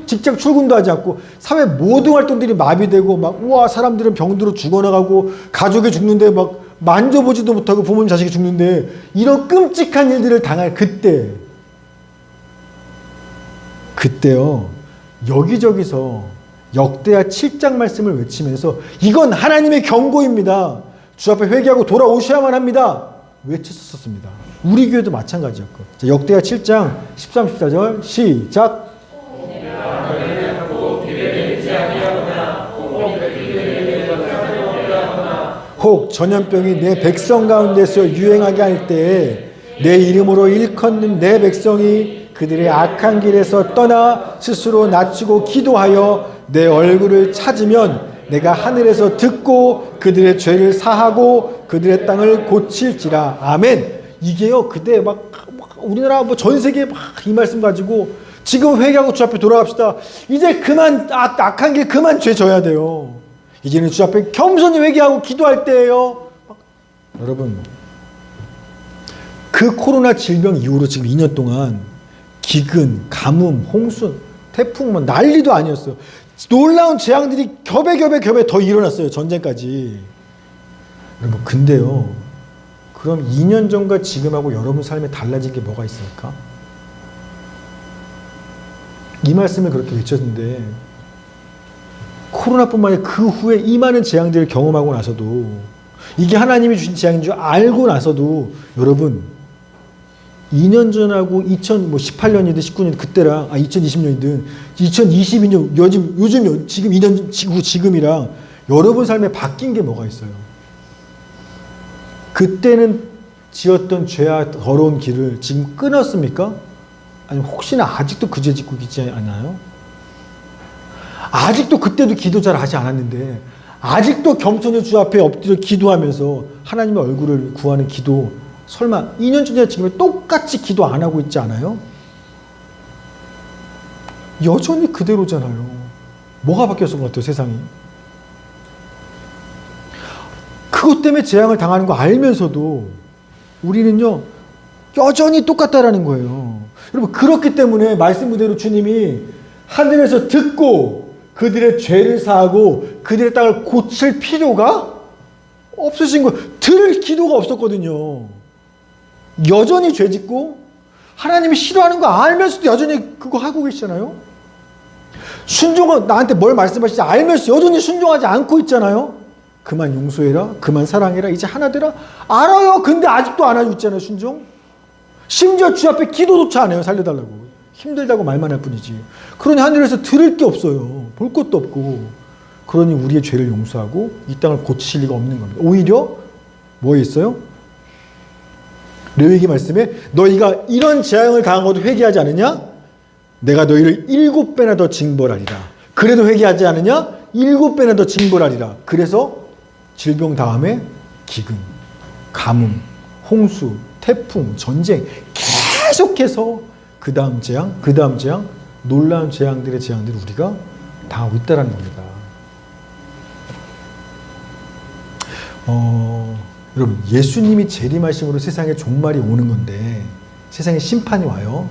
직장 출근도 하지 않고 사회 모든 활동들이 마비되고 우와, 사람들은 병들어 죽어나가고 가족이 죽는데 만져보지도 못하고 부모님 자식이 죽는데, 이런 끔찍한 일들을 당할 그때요, 여기저기서 역대하 7장 말씀을 외치면서 이건 하나님의 경고입니다, 주 앞에 회개하고 돌아오셔야만 합니다, 외쳤었습니다. 우리 교회도 마찬가지였고. 자, 역대하 7장 13, 14절 시작. 혹 전염병이 내 백성 가운데서 유행하게 할 때에 내 이름으로 일컫는 내 백성이 그들의 악한 길에서 떠나 스스로 낮추고 기도하여 내 얼굴을 찾으면 내가 하늘에서 듣고 그들의 죄를 사하고 그들의 땅을 고칠지라. 아멘. 이게요, 그때 막 우리나라 뭐 전 세계 막 이 말씀 가지고 지금 회개하고 주 앞에 돌아갑시다. 이제 그만 악한 길 그만 죄 져야 돼요. 이제는 주 앞에 겸손히 회개하고 기도할 때예요. 여러분, 그 코로나 질병 이후로 지금 2년 동안 기근, 가뭄, 홍수, 태풍 뭐 난리도 아니었어요. 놀라운 재앙들이 겹에 더 일어났어요. 전쟁까지. 여러분, 근데요, 그럼 2년 전과 지금하고 여러분 삶에 달라진 게 뭐가 있습니까? 이 말씀을 그렇게 외쳤는데 코로나뿐만 아니라 그 후에 이 많은 재앙들을 경험하고 나서도 이게 하나님이 주신 재앙인 줄 알고 나서도 여러분 2년 전하고 2018년이든 19년 그때랑 2020년이든 2022년 요즘 지금 2년 지금이랑 여러분 삶에 바뀐 게 뭐가 있어요? 그때는 지었던 죄와 더러운 길을 지금 끊었습니까? 아니면 혹시나 아직도 그 죄 짓고 있지 않나요? 아직도 그때도 기도 잘 하지 않았는데 아직도 겸손히 주 앞에 엎드려 기도하면서 하나님의 얼굴을 구하는 기도 설마 2년 전이나 지금 똑같이 기도 안 하고 있지 않아요? 여전히 그대로잖아요. 뭐가 바뀌었을 것 같아요, 세상이? 그것 때문에 재앙을 당하는 거 알면서도 우리는요 여전히 똑같다라는 거예요. 여러분, 그렇기 때문에 말씀 그대로 주님이 하늘에서 듣고 그들의 죄를 사하고 그들의 땅을 고칠 필요가 없으신 거예요. 들을 기도가 없었거든요. 여전히 죄 짓고 하나님이 싫어하는 거 알면서도 여전히 그거 하고 계시잖아요. 순종은 나한테 뭘 말씀하시지 알면서 여전히 순종하지 않고 있잖아요. 그만 용서해라, 그만 사랑해라, 이제 하나 되라. 알아요. 근데 아직도 안 하고 있잖아요, 순종. 심지어 주 앞에 기도조차 안 해요, 살려달라고. 힘들다고 말만 할 뿐이지. 그러니 하늘에서 들을 게 없어요. 볼 것도 없고. 그러니 우리의 죄를 용서하고 이 땅을 고치실 리가 없는 겁니다. 오히려 뭐에 있어요? 레위기 말씀에 너희가 이런 재앙을 당하고도 회개하지 않느냐? 내가 너희를 7배나 더 징벌하리라. 그래도 회개하지 않느냐? 7배나 더 징벌하리라. 그래서 질병 다음에 기근, 가뭄, 홍수, 태풍, 전쟁 계속해서 그 다음 재앙, 놀라운 재앙들을 우리가 당하고 있다는 겁니다. 여러분, 예수님이 재림하심으로 세상에 종말이 오는 건데 세상에 심판이 와요.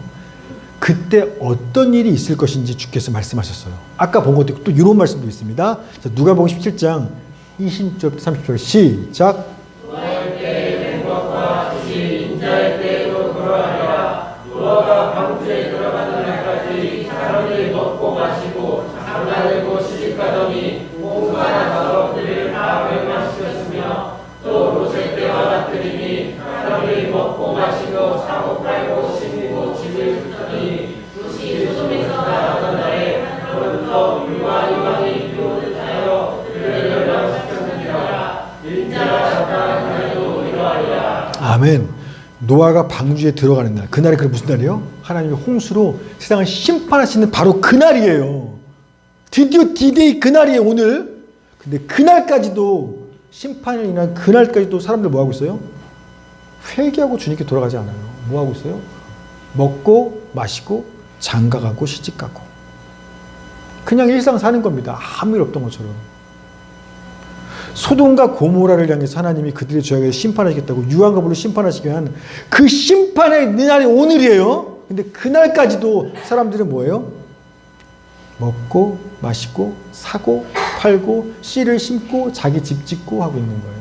그때 어떤 일이 있을 것인지 주께서 말씀하셨어요. 아까 본 것도 또 이런 말씀도 있습니다. 자, 누가복음 17장 20절 30절 시작. 노아의 때에 된 것과 같이 인자의 때에도 그러하리라. 노아가 방주에 들어가는 날까지 사람들이 먹고 마시고 장가들고 시집가더니 홍수가 나서 그들을 다 멸망시켰으며 또 롯의 때와 같으리니 사람들이 먹고 마시고 사고 팔고 심고 집을 붙더니 롯이 소돔에서 나가던 날에 그로부터 물과 이방이 비오듯하여 그들을 멸망시켰느니라. 인자가 나타난 날에도 이러하리라. 아멘. 노아가 방주에 들어가는 날, 그날이 무슨 날이에요? 하나님의 홍수로 세상을 심판하시는 바로 그날이에요. 드디어 디데이 그날이에요, 오늘. 근데 그날까지도 심판을 인한 그날까지도 사람들 뭐하고 있어요? 회개하고 주님께 돌아가지 않아요. 뭐하고 있어요? 먹고 마시고 장가가고 시집가고 그냥 일상 사는 겁니다. 아무 일 없던 것처럼. 소돔과 고모라를 향해서 하나님이 그들의 죄악을 심판하시겠다고 유황과 불로 심판하시게 한 그 심판의 날이 오늘이에요. 근데 그날까지도 사람들은 뭐예요? 먹고 마시고 사고 팔고 씨를 심고 자기 집 짓고 하고 있는 거예요.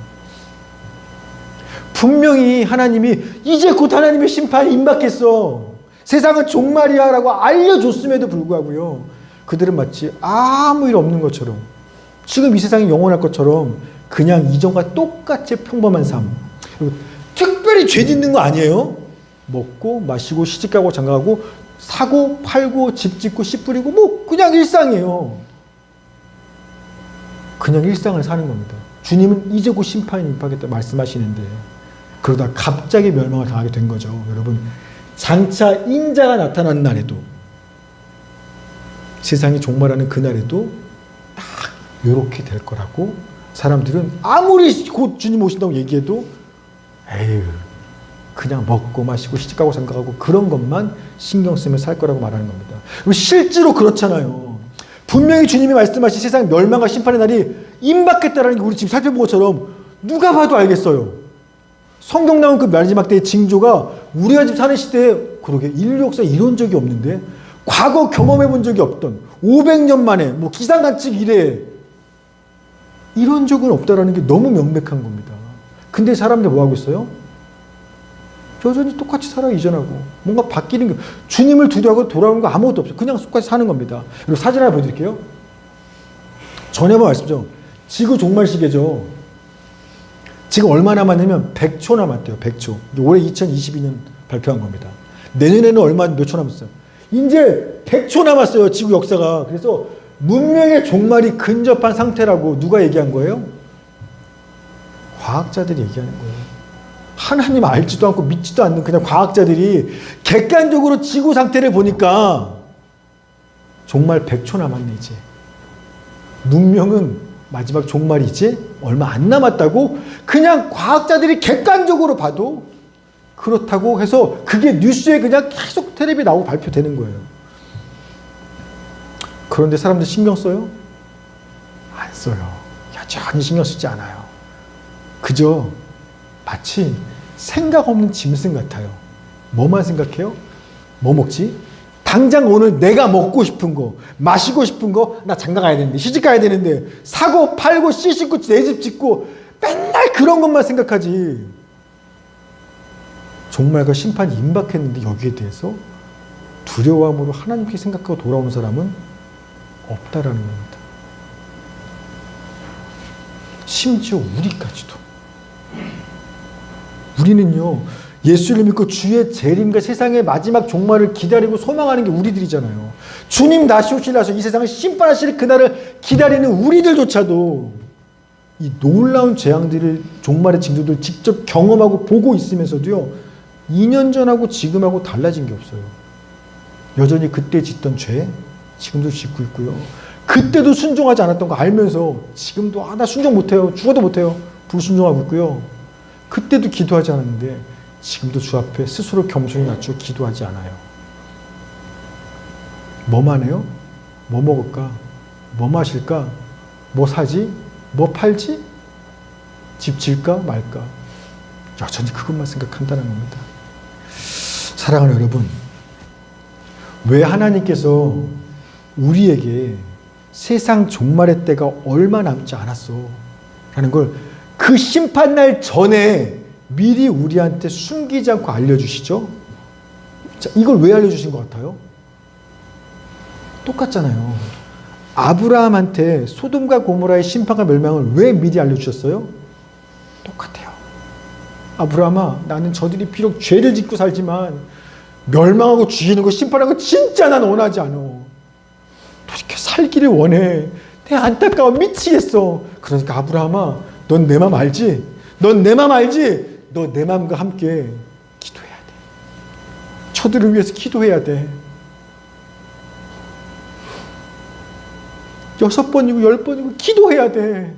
분명히 하나님이 이제 곧 하나님의 심판이 임박했어. 세상은 종말이야 라고 알려줬음에도 불구하고요. 그들은 마치 아무 일 없는 것처럼 지금 이 세상이 영원할 것처럼 그냥 이전과 똑같이 평범한 삶. 특별히 죄 짓는 거 아니에요. 먹고 마시고 시집가고 장가가고 사고 팔고 집 짓고 씨 뿌리고 뭐 그냥 일상이에요. 그냥 일상을 사는 겁니다. 주님은 이제 곧 심판이 임하겠다 말씀하시는데 그러다 갑자기 멸망을 당하게 된 거죠. 여러분, 장차 인자가 나타나는 날에도, 세상이 종말하는 그날에도 딱 이렇게 될 거라고 사람들은 아무리 곧 주님 오신다고 얘기해도 에휴 그냥 먹고 마시고 시집가고 장가가고 그런 것만 신경 쓰며 살 거라고 말하는 겁니다. 실제로 그렇잖아요. 분명히 주님이 말씀하신 세상 멸망과 심판의 날이 임박했다라는 게 우리 지금 살펴본 것처럼 누가 봐도 알겠어요. 성경 나온 그 마지막 때의 징조가 우리가 지금 사는 시대에 그러게 인류 역사에 이런 적이 없는데 과거 경험해 본 적이 없던 500년 만에 뭐 기상관측 이래 이런 적은 없다라는 게 너무 명백한 겁니다. 근데 사람들 뭐 하고 있어요? 여전히 똑같이 살아 이전하고 뭔가 바뀌는 게 주님을 두려워하고 돌아오는 거 아무것도 없어요. 그냥 똑같이 사는 겁니다. 그리고 사진 하나 보여드릴게요. 전에 한번 말씀드렸죠. 지구 종말 시계죠. 지금 얼마 남았냐면 100초 남았대요. 100초. 올해 2022년 발표한 겁니다. 내년에는 몇 초 남았어요. 이제 100초 남았어요. 지구 역사가. 그래서 문명의 종말이 근접한 상태라고 누가 얘기한 거예요? 과학자들이 얘기하는 거예요. 하나님 알지도 않고 믿지도 않는 그냥 과학자들이 객관적으로 지구 상태를 보니까 종말 100초 남았네 이제. 문명은 마지막 종말이 이제 얼마 안 남았다고 그냥 과학자들이 객관적으로 봐도 그렇다고 해서 그게 뉴스에 그냥 계속 텔레비에 나오고 발표되는 거예요. 그런데 사람들 신경 써요? 안 써요. 여전히 신경 쓰지 않아요. 그저 마치 생각 없는 짐승 같아요. 뭐만 생각해요? 뭐 먹지? 당장 오늘 내가 먹고 싶은 거, 마시고 싶은 거, 나 장가 가야 되는데, 시집 가야 되는데, 사고, 팔고, 씨 씻고, 내 집 짓고, 맨날 그런 것만 생각하지. 종말과 심판이 임박했는데 여기에 대해서 두려움으로 하나님께 생각하고 돌아오는 사람은 없다라는 겁니다. 심지어 우리까지도. 우리는요, 예수를 믿고 주의 재림과 세상의 마지막 종말을 기다리고 소망하는 게 우리들이잖아요. 주님 다시 오시려서 이 세상을 심판하실 그날을 기다리는 우리들조차도 이 놀라운 재앙들을, 종말의 징조들을 직접 경험하고 보고 있으면서도요, 2년 전하고 지금하고 달라진 게 없어요. 여전히 그때 짓던 죄 지금도 짓고 있고요. 그때도 순종하지 않았던 거 알면서 지금도 나 순종 못해요. 죽어도 못해요. 불순종하고 있고요. 그때도 기도하지 않았는데 지금도 주 앞에 스스로 겸손히 낮추어 기도하지 않아요. 뭐만 해요? 뭐 먹을까? 뭐 마실까? 뭐 사지? 뭐 팔지? 집 질까 말까? 여전히 그것만 생각한다는 겁니다. 사랑하는 여러분, 왜 하나님께서 우리에게 세상 종말의 때가 얼마 남지 않았어 라는 걸 그 심판날 전에 미리 우리한테 숨기지 않고 알려주시죠? 자, 이걸 왜 알려주신 것 같아요? 똑같잖아요. 아브라함한테 소돔과 고모라의 심판과 멸망을 왜 미리 알려주셨어요? 똑같아요. 아브라함아, 나는 저들이 비록 죄를 짓고 살지만 멸망하고 죽이는 거 심판하는 거 진짜 난 원하지 않아. 이렇게 살기를 원해. 내 안타까워 미치겠어. 그러니까 아브라함아, 넌 내 맘 알지? 넌 내 맘 알지? 너 내 맘과 함께 기도해야 돼. 저들을 위해서 기도해야 돼. 6번이고 10번이고 기도해야 돼.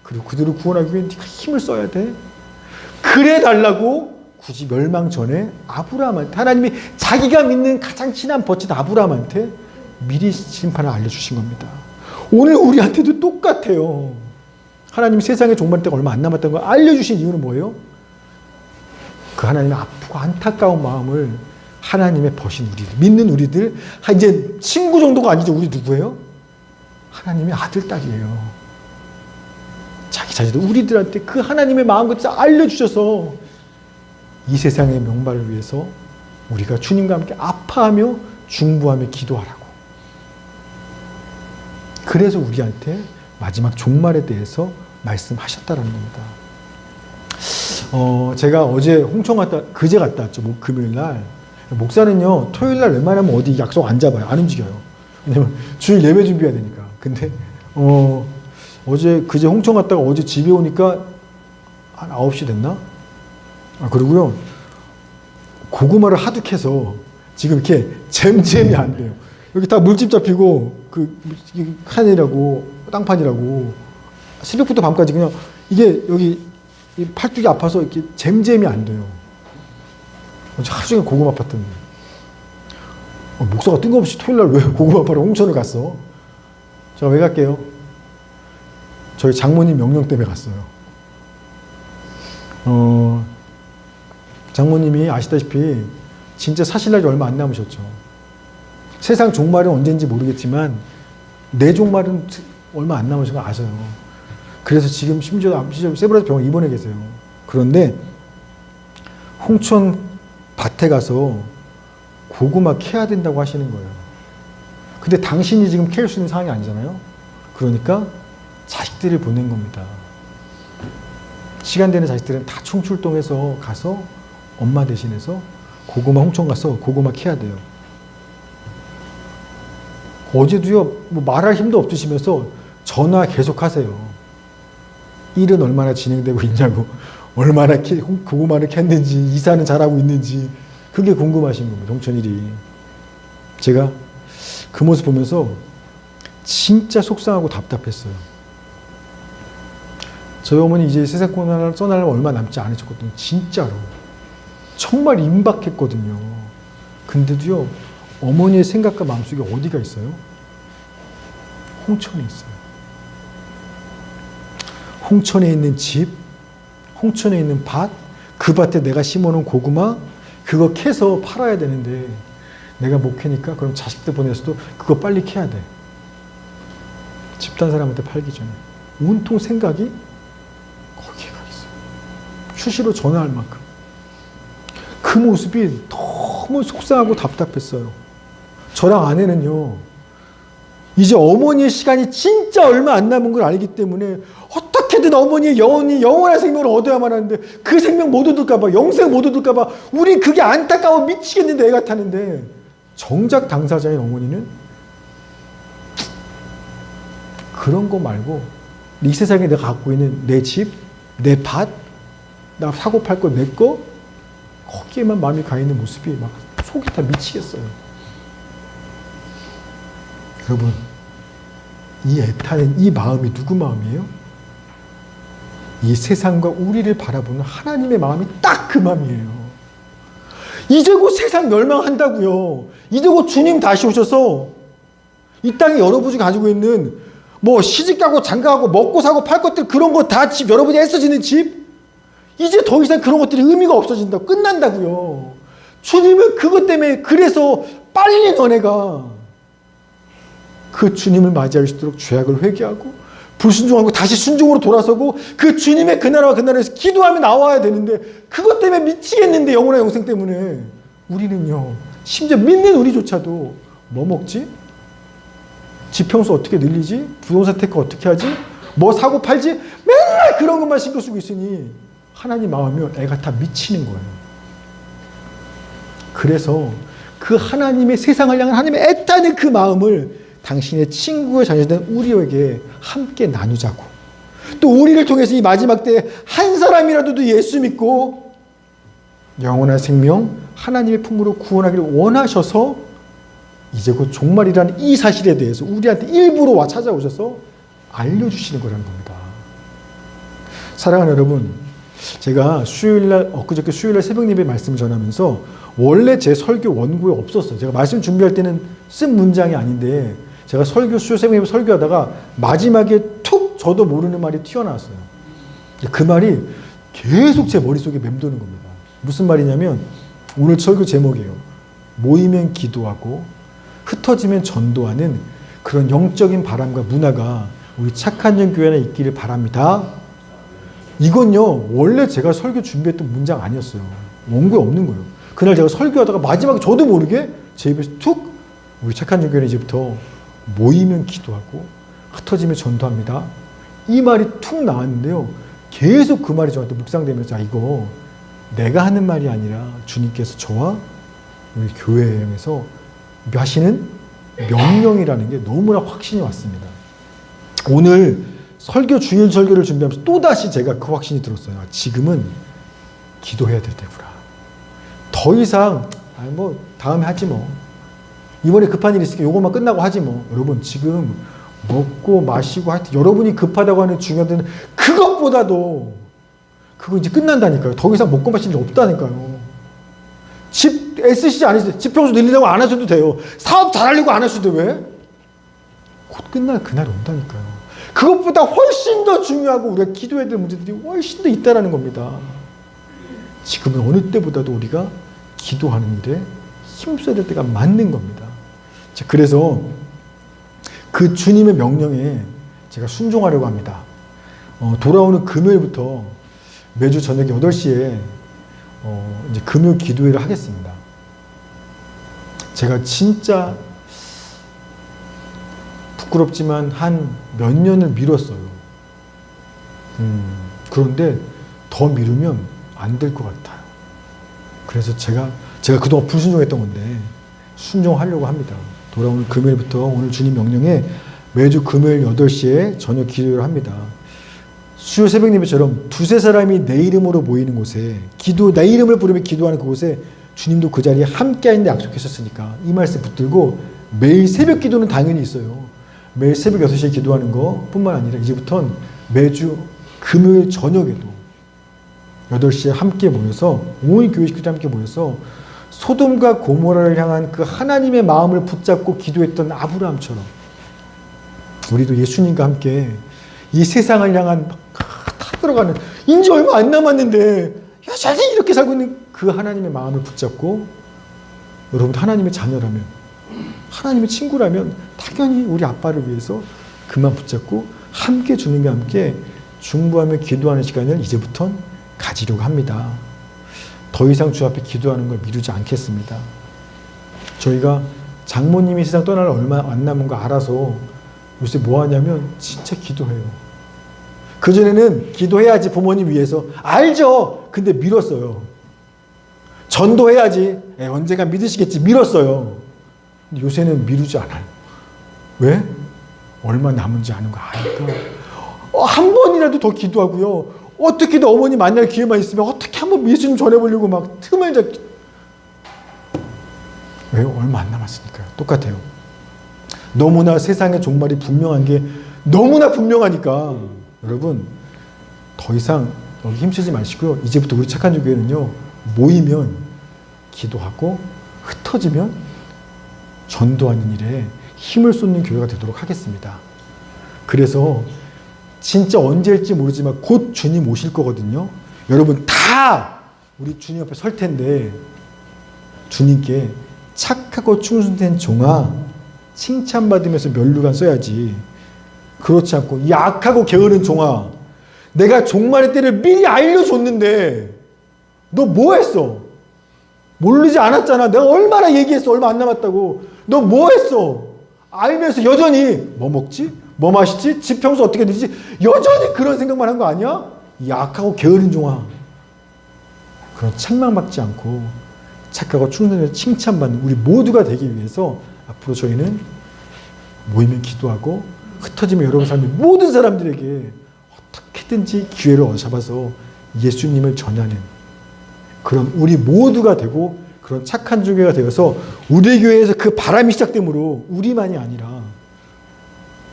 그리고 그들을 구원하기 위해 네가 힘을 써야 돼. 그래 달라고 굳이 멸망 전에 아브라함한테, 하나님이 자기가 믿는 가장 친한 버친 아브라함한테 미리 심판을 알려주신 겁니다. 오늘 우리한테도 똑같아요. 하나님이 세상의 종말 때가 얼마 안 남았다는 걸 알려주신 이유는 뭐예요? 그 하나님의 아프고 안타까운 마음을 하나님의 버신 우리들, 믿는 우리들, 이제 친구 정도가 아니죠. 우리 누구예요? 하나님의 아들, 딸이에요. 자기 자신도 우리들한테 그 하나님의 마음을 알려주셔서 이 세상의 명발을 위해서 우리가 주님과 함께 아파하며 중보하며 기도하라고. 그래서 우리한테 마지막 종말에 대해서 말씀하셨다는 겁니다. 제가 어제 홍천 그제 갔다 왔죠. 금요일 날. 목사는요, 토요일 날 웬만하면 어디 약속 안 잡아요. 안 움직여요. 왜냐면 주일 예배 준비해야 되니까. 근데, 그제 홍천 갔다가 어제 집에 오니까 한 9시 됐나? 그리고요, 고구마를 하도 캐서 지금 이렇게 잼잼이 안 돼요. 여기 다 물집 잡히고, 칸이라고, 땅판이라고, 새벽부터 밤까지 그냥, 이게 여기 이 팔뚝이 아파서 이렇게 잼잼이 안 돼요. 하루 종일 고구마 팠더니. 목사가 뜬금없이 토요일 날 왜 고구마 파러 홍천을 갔어? 제가 왜 갈게요? 저희 장모님 명령 때문에 갔어요. 장모님이 아시다시피 진짜 사실 날이 얼마 안 남으셨죠. 세상 종말은 언제인지 모르겠지만 내 종말은 얼마 안 남으신 거 아셔요. 그래서 지금 심지어 세브란스 병원 입원해 계세요. 그런데 홍천 밭에 가서 고구마 캐야 된다고 하시는 거예요. 근데 당신이 지금 캐일 수 있는 상황이 아니잖아요. 그러니까 자식들을 보낸 겁니다. 시간 되는 자식들은 다 총출동해서 가서 엄마 대신해서 고구마 홍천 가서 고구마 캐야 돼요. 어제도요, 뭐 말할 힘도 없으시면서 전화 계속 하세요. 일은 얼마나 진행되고 있냐고, 얼마나 고구마를 캤는지, 이사는 잘하고 있는지, 그게 궁금하신 겁니다. 홍천일이. 제가 그 모습 보면서 진짜 속상하고 답답했어요. 저희 어머니 이제 세상 고난을 떠나려면 얼마 남지 않으셨거든요. 진짜로. 정말 임박했거든요. 근데도요, 어머니의 생각과 마음속에 어디가 있어요? 홍천에 있어요. 홍천에 있는 집, 홍천에 있는 밭, 그 밭에 내가 심어놓은 고구마, 그거 캐서 팔아야 되는데 내가 못 캐니까 그럼 자식들 보내서도 그거 빨리 캐야 돼. 집단 사람한테 팔기 전에. 온통 생각이 거기에 가 있어요. 수시로 전화할 만큼. 그 모습이 너무 속상하고 답답했어요. 저랑 아내는요, 이제 어머니의 시간이 진짜 얼마 안 남은 걸 알기 때문에 어떻게든 어머니의 영원한 생명을 얻어야만 하는데 그 생명 못 얻을까봐, 영생 못 얻을까봐 우리 그게 안타까워 미치겠는데 애가 타는데 정작 당사자인 어머니는 그런 거 말고 이 세상에 내가 갖고 있는 내 집, 내 밭, 나 사고 팔 거 내 거, 거기에만 마음이 가 있는 모습이 막 속이 다 미치겠어요. 여러분, 이 애타는 이 마음이 누구 마음이에요? 이 세상과 우리를 바라보는 하나님의 마음이 딱 그 마음이에요. 이제 곧 세상 멸망한다고요. 이제 곧 주님 다시 오셔서 이 땅에 여러분이 가지고 있는 뭐 시집가고 장가가고 먹고 사고 팔 것들 그런 거 다 집, 여러분이 애써지는 집, 이제 더 이상 그런 것들이 의미가 없어진다고, 끝난다고요. 주님은 그것 때문에 그래서 빨리 너네가 그 주님을 맞이할 수 있도록 죄악을 회개하고 불순종하고 다시 순종으로 돌아서고 그 주님의 그 나라와 그 나라에서 기도하며 나와야 되는데 그것 때문에 미치겠는데, 영원한 영생 때문에 우리는요, 심지어 믿는 우리조차도 뭐 먹지? 지평수 어떻게 늘리지? 부동산 테크 어떻게 하지? 뭐 사고 팔지? 맨날 그런 것만 신경 쓰고 있으니 하나님 마음이면 애가 다 미치는 거예요. 그래서 그 하나님의, 세상을 향한 하나님의 애타는 그 마음을 당신의 친구의 자녀된 우리에게 함께 나누자고, 또 우리를 통해서 이 마지막 때에 한 사람이라도 예수 믿고 영원한 생명 하나님의 품으로 구원하기를 원하셔서 이제 곧 종말이라는 이 사실에 대해서 우리한테 일부러 와 찾아오셔서 알려주시는 거라는 겁니다. 사랑하는 여러분, 제가 엊그저께 수요일날 새벽 예배 말씀을 전하면서 원래 제 설교 원고에 없었어요. 제가 말씀 준비할 때는 쓴 문장이 아닌데 제가 새벽 예배 설교하다가 마지막에 툭 저도 모르는 말이 튀어나왔어요. 그 말이 계속 제 머릿속에 맴도는 겁니다. 무슨 말이냐면 오늘 설교 제목이에요. 모이면 기도하고 흩어지면 전도하는 그런 영적인 바람과 문화가 우리 착한 전 교회 안에 있기를 바랍니다. 이건요, 원래 제가 설교 준비했던 문장 아니었어요. 원고에 없는 거예요. 그날 제가 설교하다가 마지막에 저도 모르게 제 입에서 툭, 우리 착한 전 교회는 이제부터 모이면 기도하고 흩어지면 전도합니다. 이 말이 툭 나왔는데요. 계속 그 말이 저한테 묵상되면서 이거 내가 하는 말이 아니라 주님께서 저와 우리 교회에 향해서 하시는 명령이라는 게 너무나 확신이 왔습니다. 오늘 설교 주일 설교를 준비하면서 또다시 제가 그 확신이 들었어요. 지금은 기도해야 될 때구나. 더 이상 뭐 다음에 하지 뭐. 이번에 급한 일이 있으니까 요것만 끝나고 하지 뭐. 여러분 지금 먹고 마시고 하여튼 여러분이 급하다고 하는 중요한 데는 그것보다도 그거 이제 끝난다니까요. 더 이상 먹고 마실 일 없다니까요. 집 애쓰시지 않으세요. 집 평수 늘리려고 안 하셔도 돼요. 사업 잘하려고 안 하셔도 왜? 곧 끝날 그날이 온다니까요. 그것보다 훨씬 더 중요하고 우리가 기도해야 될 문제들이 훨씬 더 있다는 겁니다. 지금은 어느 때보다도 우리가 기도하는 일에 힘써야 될 때가 맞는 겁니다. 자, 그래서 그 주님의 명령에 제가 순종하려고 합니다. 돌아오는 금요일부터 매주 저녁 8시에 이제 금요 기도회를 하겠습니다. 제가 진짜 부끄럽지만 한 몇 년을 미뤘어요. 그런데 더 미루면 안 될 것 같아요. 그래서 제가 그동안 불순종했던 건데 순종하려고 합니다. 돌아오는 금요일부터 오늘 주님 명령에 매주 금요일 8시에 저녁 기도를 합니다. 수요 새벽 예배처럼 두세 사람이 내 이름으로 모이는 곳에 내 이름을 부르며 기도하는 그곳에 주님도 그 자리에 함께 하는데 약속했었으니까 이 말씀 붙들고 매일 새벽 기도는 당연히 있어요. 매일 새벽 6시에 기도하는 것뿐만 아니라 이제부터는 매주 금요일 저녁에도 8시에 함께 모여서 온 교회 식구들이 함께 모여서 소돔과 고모라를 향한 그 하나님의 마음을 붙잡고 기도했던 아브라함처럼 우리도 예수님과 함께 이 세상을 향한 다 들어가는 이제 얼마 안 남았는데 여전히 이렇게 살고 있는 그 하나님의 마음을 붙잡고 여러분 하나님의 자녀라면 하나님의 친구라면 당연히 우리 아빠를 위해서 그만 붙잡고 함께 주님과 함께 중보하며 기도하는 시간을 이제부턴 가지려고 합니다. 더 이상 주 앞에 기도하는 걸 미루지 않겠습니다. 저희가 장모님이 세상 떠날 얼마 안 남은 거 알아서 요새 뭐 하냐면 진짜 기도해요. 그전에는 기도해야지 부모님 위해서 알죠. 근데 미뤘어요. 전도해야지 언젠가 믿으시겠지 미뤘어요. 근데 요새는 미루지 않아요. 왜? 얼마 남은지 아는 거 아니까 한 번이라도 더 기도하고요. 어떻게든 어머니 만날 기회만 있으면 어떻게 한번 예수님 전해보려고 막 틈을 잡기. 왜요? 얼마 안 남았으니까요. 똑같아요. 너무나 세상의 종말이 분명한 게 너무나 분명하니까 여러분 더 이상 여기 힘쓰지 마시고요. 이제부터 우리 착한 교회는요. 모이면 기도하고 흩어지면 전도하는 일에 힘을 쏟는 교회가 되도록 하겠습니다. 그래서 진짜 언제일지 모르지만 곧 주님 오실 거거든요. 여러분 다 우리 주님 앞에 설 텐데 주님께 착하고 충성된 종아 칭찬받으면서 면류관 써야지. 그렇지 않고 약하고 게으른 종아 내가 종말의 때를 미리 알려줬는데 너 뭐 했어? 모르지 않았잖아. 내가 얼마나 얘기했어. 얼마 안 남았다고. 너 뭐 했어? 알면서 여전히 뭐 먹지? 뭐 마시지? 집 평소 어떻게 되지? 여전히 그런 생각만 한 거 아니야? 약하고 게으른 종아. 그런 책망받지 않고 착하고 충성되는 칭찬받는 우리 모두가 되기 위해서 앞으로 저희는 모이면 기도하고 흩어지면 여러분 삶의 모든 사람들에게 어떻게든지 기회를 잡아서 예수님을 전하는 그런 우리 모두가 되고 그런 착한 교회가 되어서 우리 교회에서 그 바람이 시작되므로 우리만이 아니라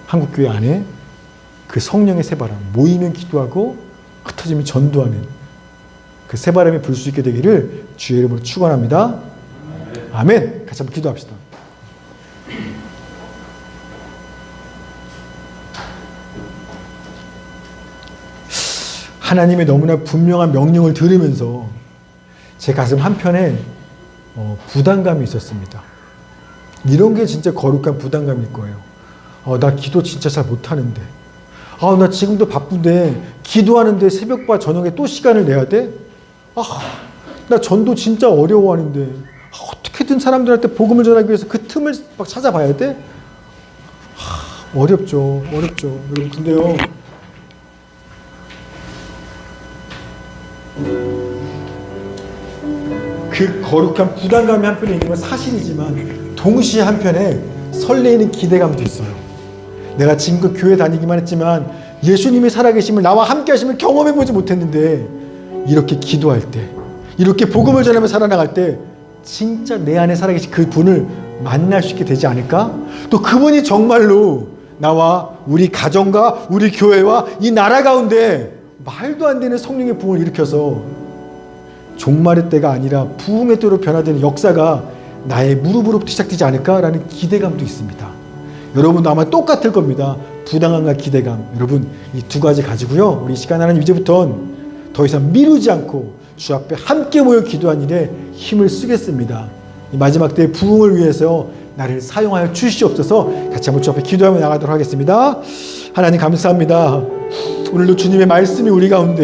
한국교회 안에 그 성령의 새바람 모이면 기도하고 흩어지면 전도하는 그 새바람이 불 수 있게 되기를 주의 이름으로 축원합니다. 아멘. 같이 한번 기도합시다. 하나님의 너무나 분명한 명령을 들으면서 제 가슴 한편에 부담감이 있었습니다. 이런 게 진짜 거룩한 부담감일 거예요. 나 기도 진짜 잘 못하는데. 나 지금도 바쁜데 기도하는데 새벽과 저녁에 또 시간을 내야 돼? 나 전도 진짜 어려워하는데 어떻게든 사람들한테 복음을 전하기 위해서 그 틈을 막 찾아봐야 돼? 어렵죠. 여러분 근데요. 그 거룩한 부담감이 한편에 있는 건 사실이지만 동시에 한편에 설레이는 기대감도 있어요. 내가 지금껏 교회 다니기만 했지만 예수님이 살아계심을 나와 함께 하심을 경험해보지 못했는데 이렇게 기도할 때, 이렇게 복음을 전하며 살아나갈 때 진짜 내 안에 살아계신 그 분을 만날 수 있게 되지 않을까? 또 그분이 정말로 나와 우리 가정과 우리 교회와 이 나라 가운데 말도 안 되는 성령의 부흥을 일으켜서 종말의 때가 아니라 부흥의 때로 변화되는 역사가 나의 무릎으로부터 시작되지 않을까라는 기대감도 있습니다. 여러분도 아마 똑같을 겁니다. 부당함과 기대감. 여러분 이 두 가지 가지고요, 우리 시간 하나님 이제부터는 더 이상 미루지 않고 주 앞에 함께 모여 기도한 일에 힘을 쓰겠습니다. 이 마지막 때의 부흥을 위해서 나를 사용하여 주시옵소서. 같이 한번 주 앞에 기도하며 나가도록 하겠습니다. 하나님 감사합니다. 오늘도 주님의 말씀이 우리 가운데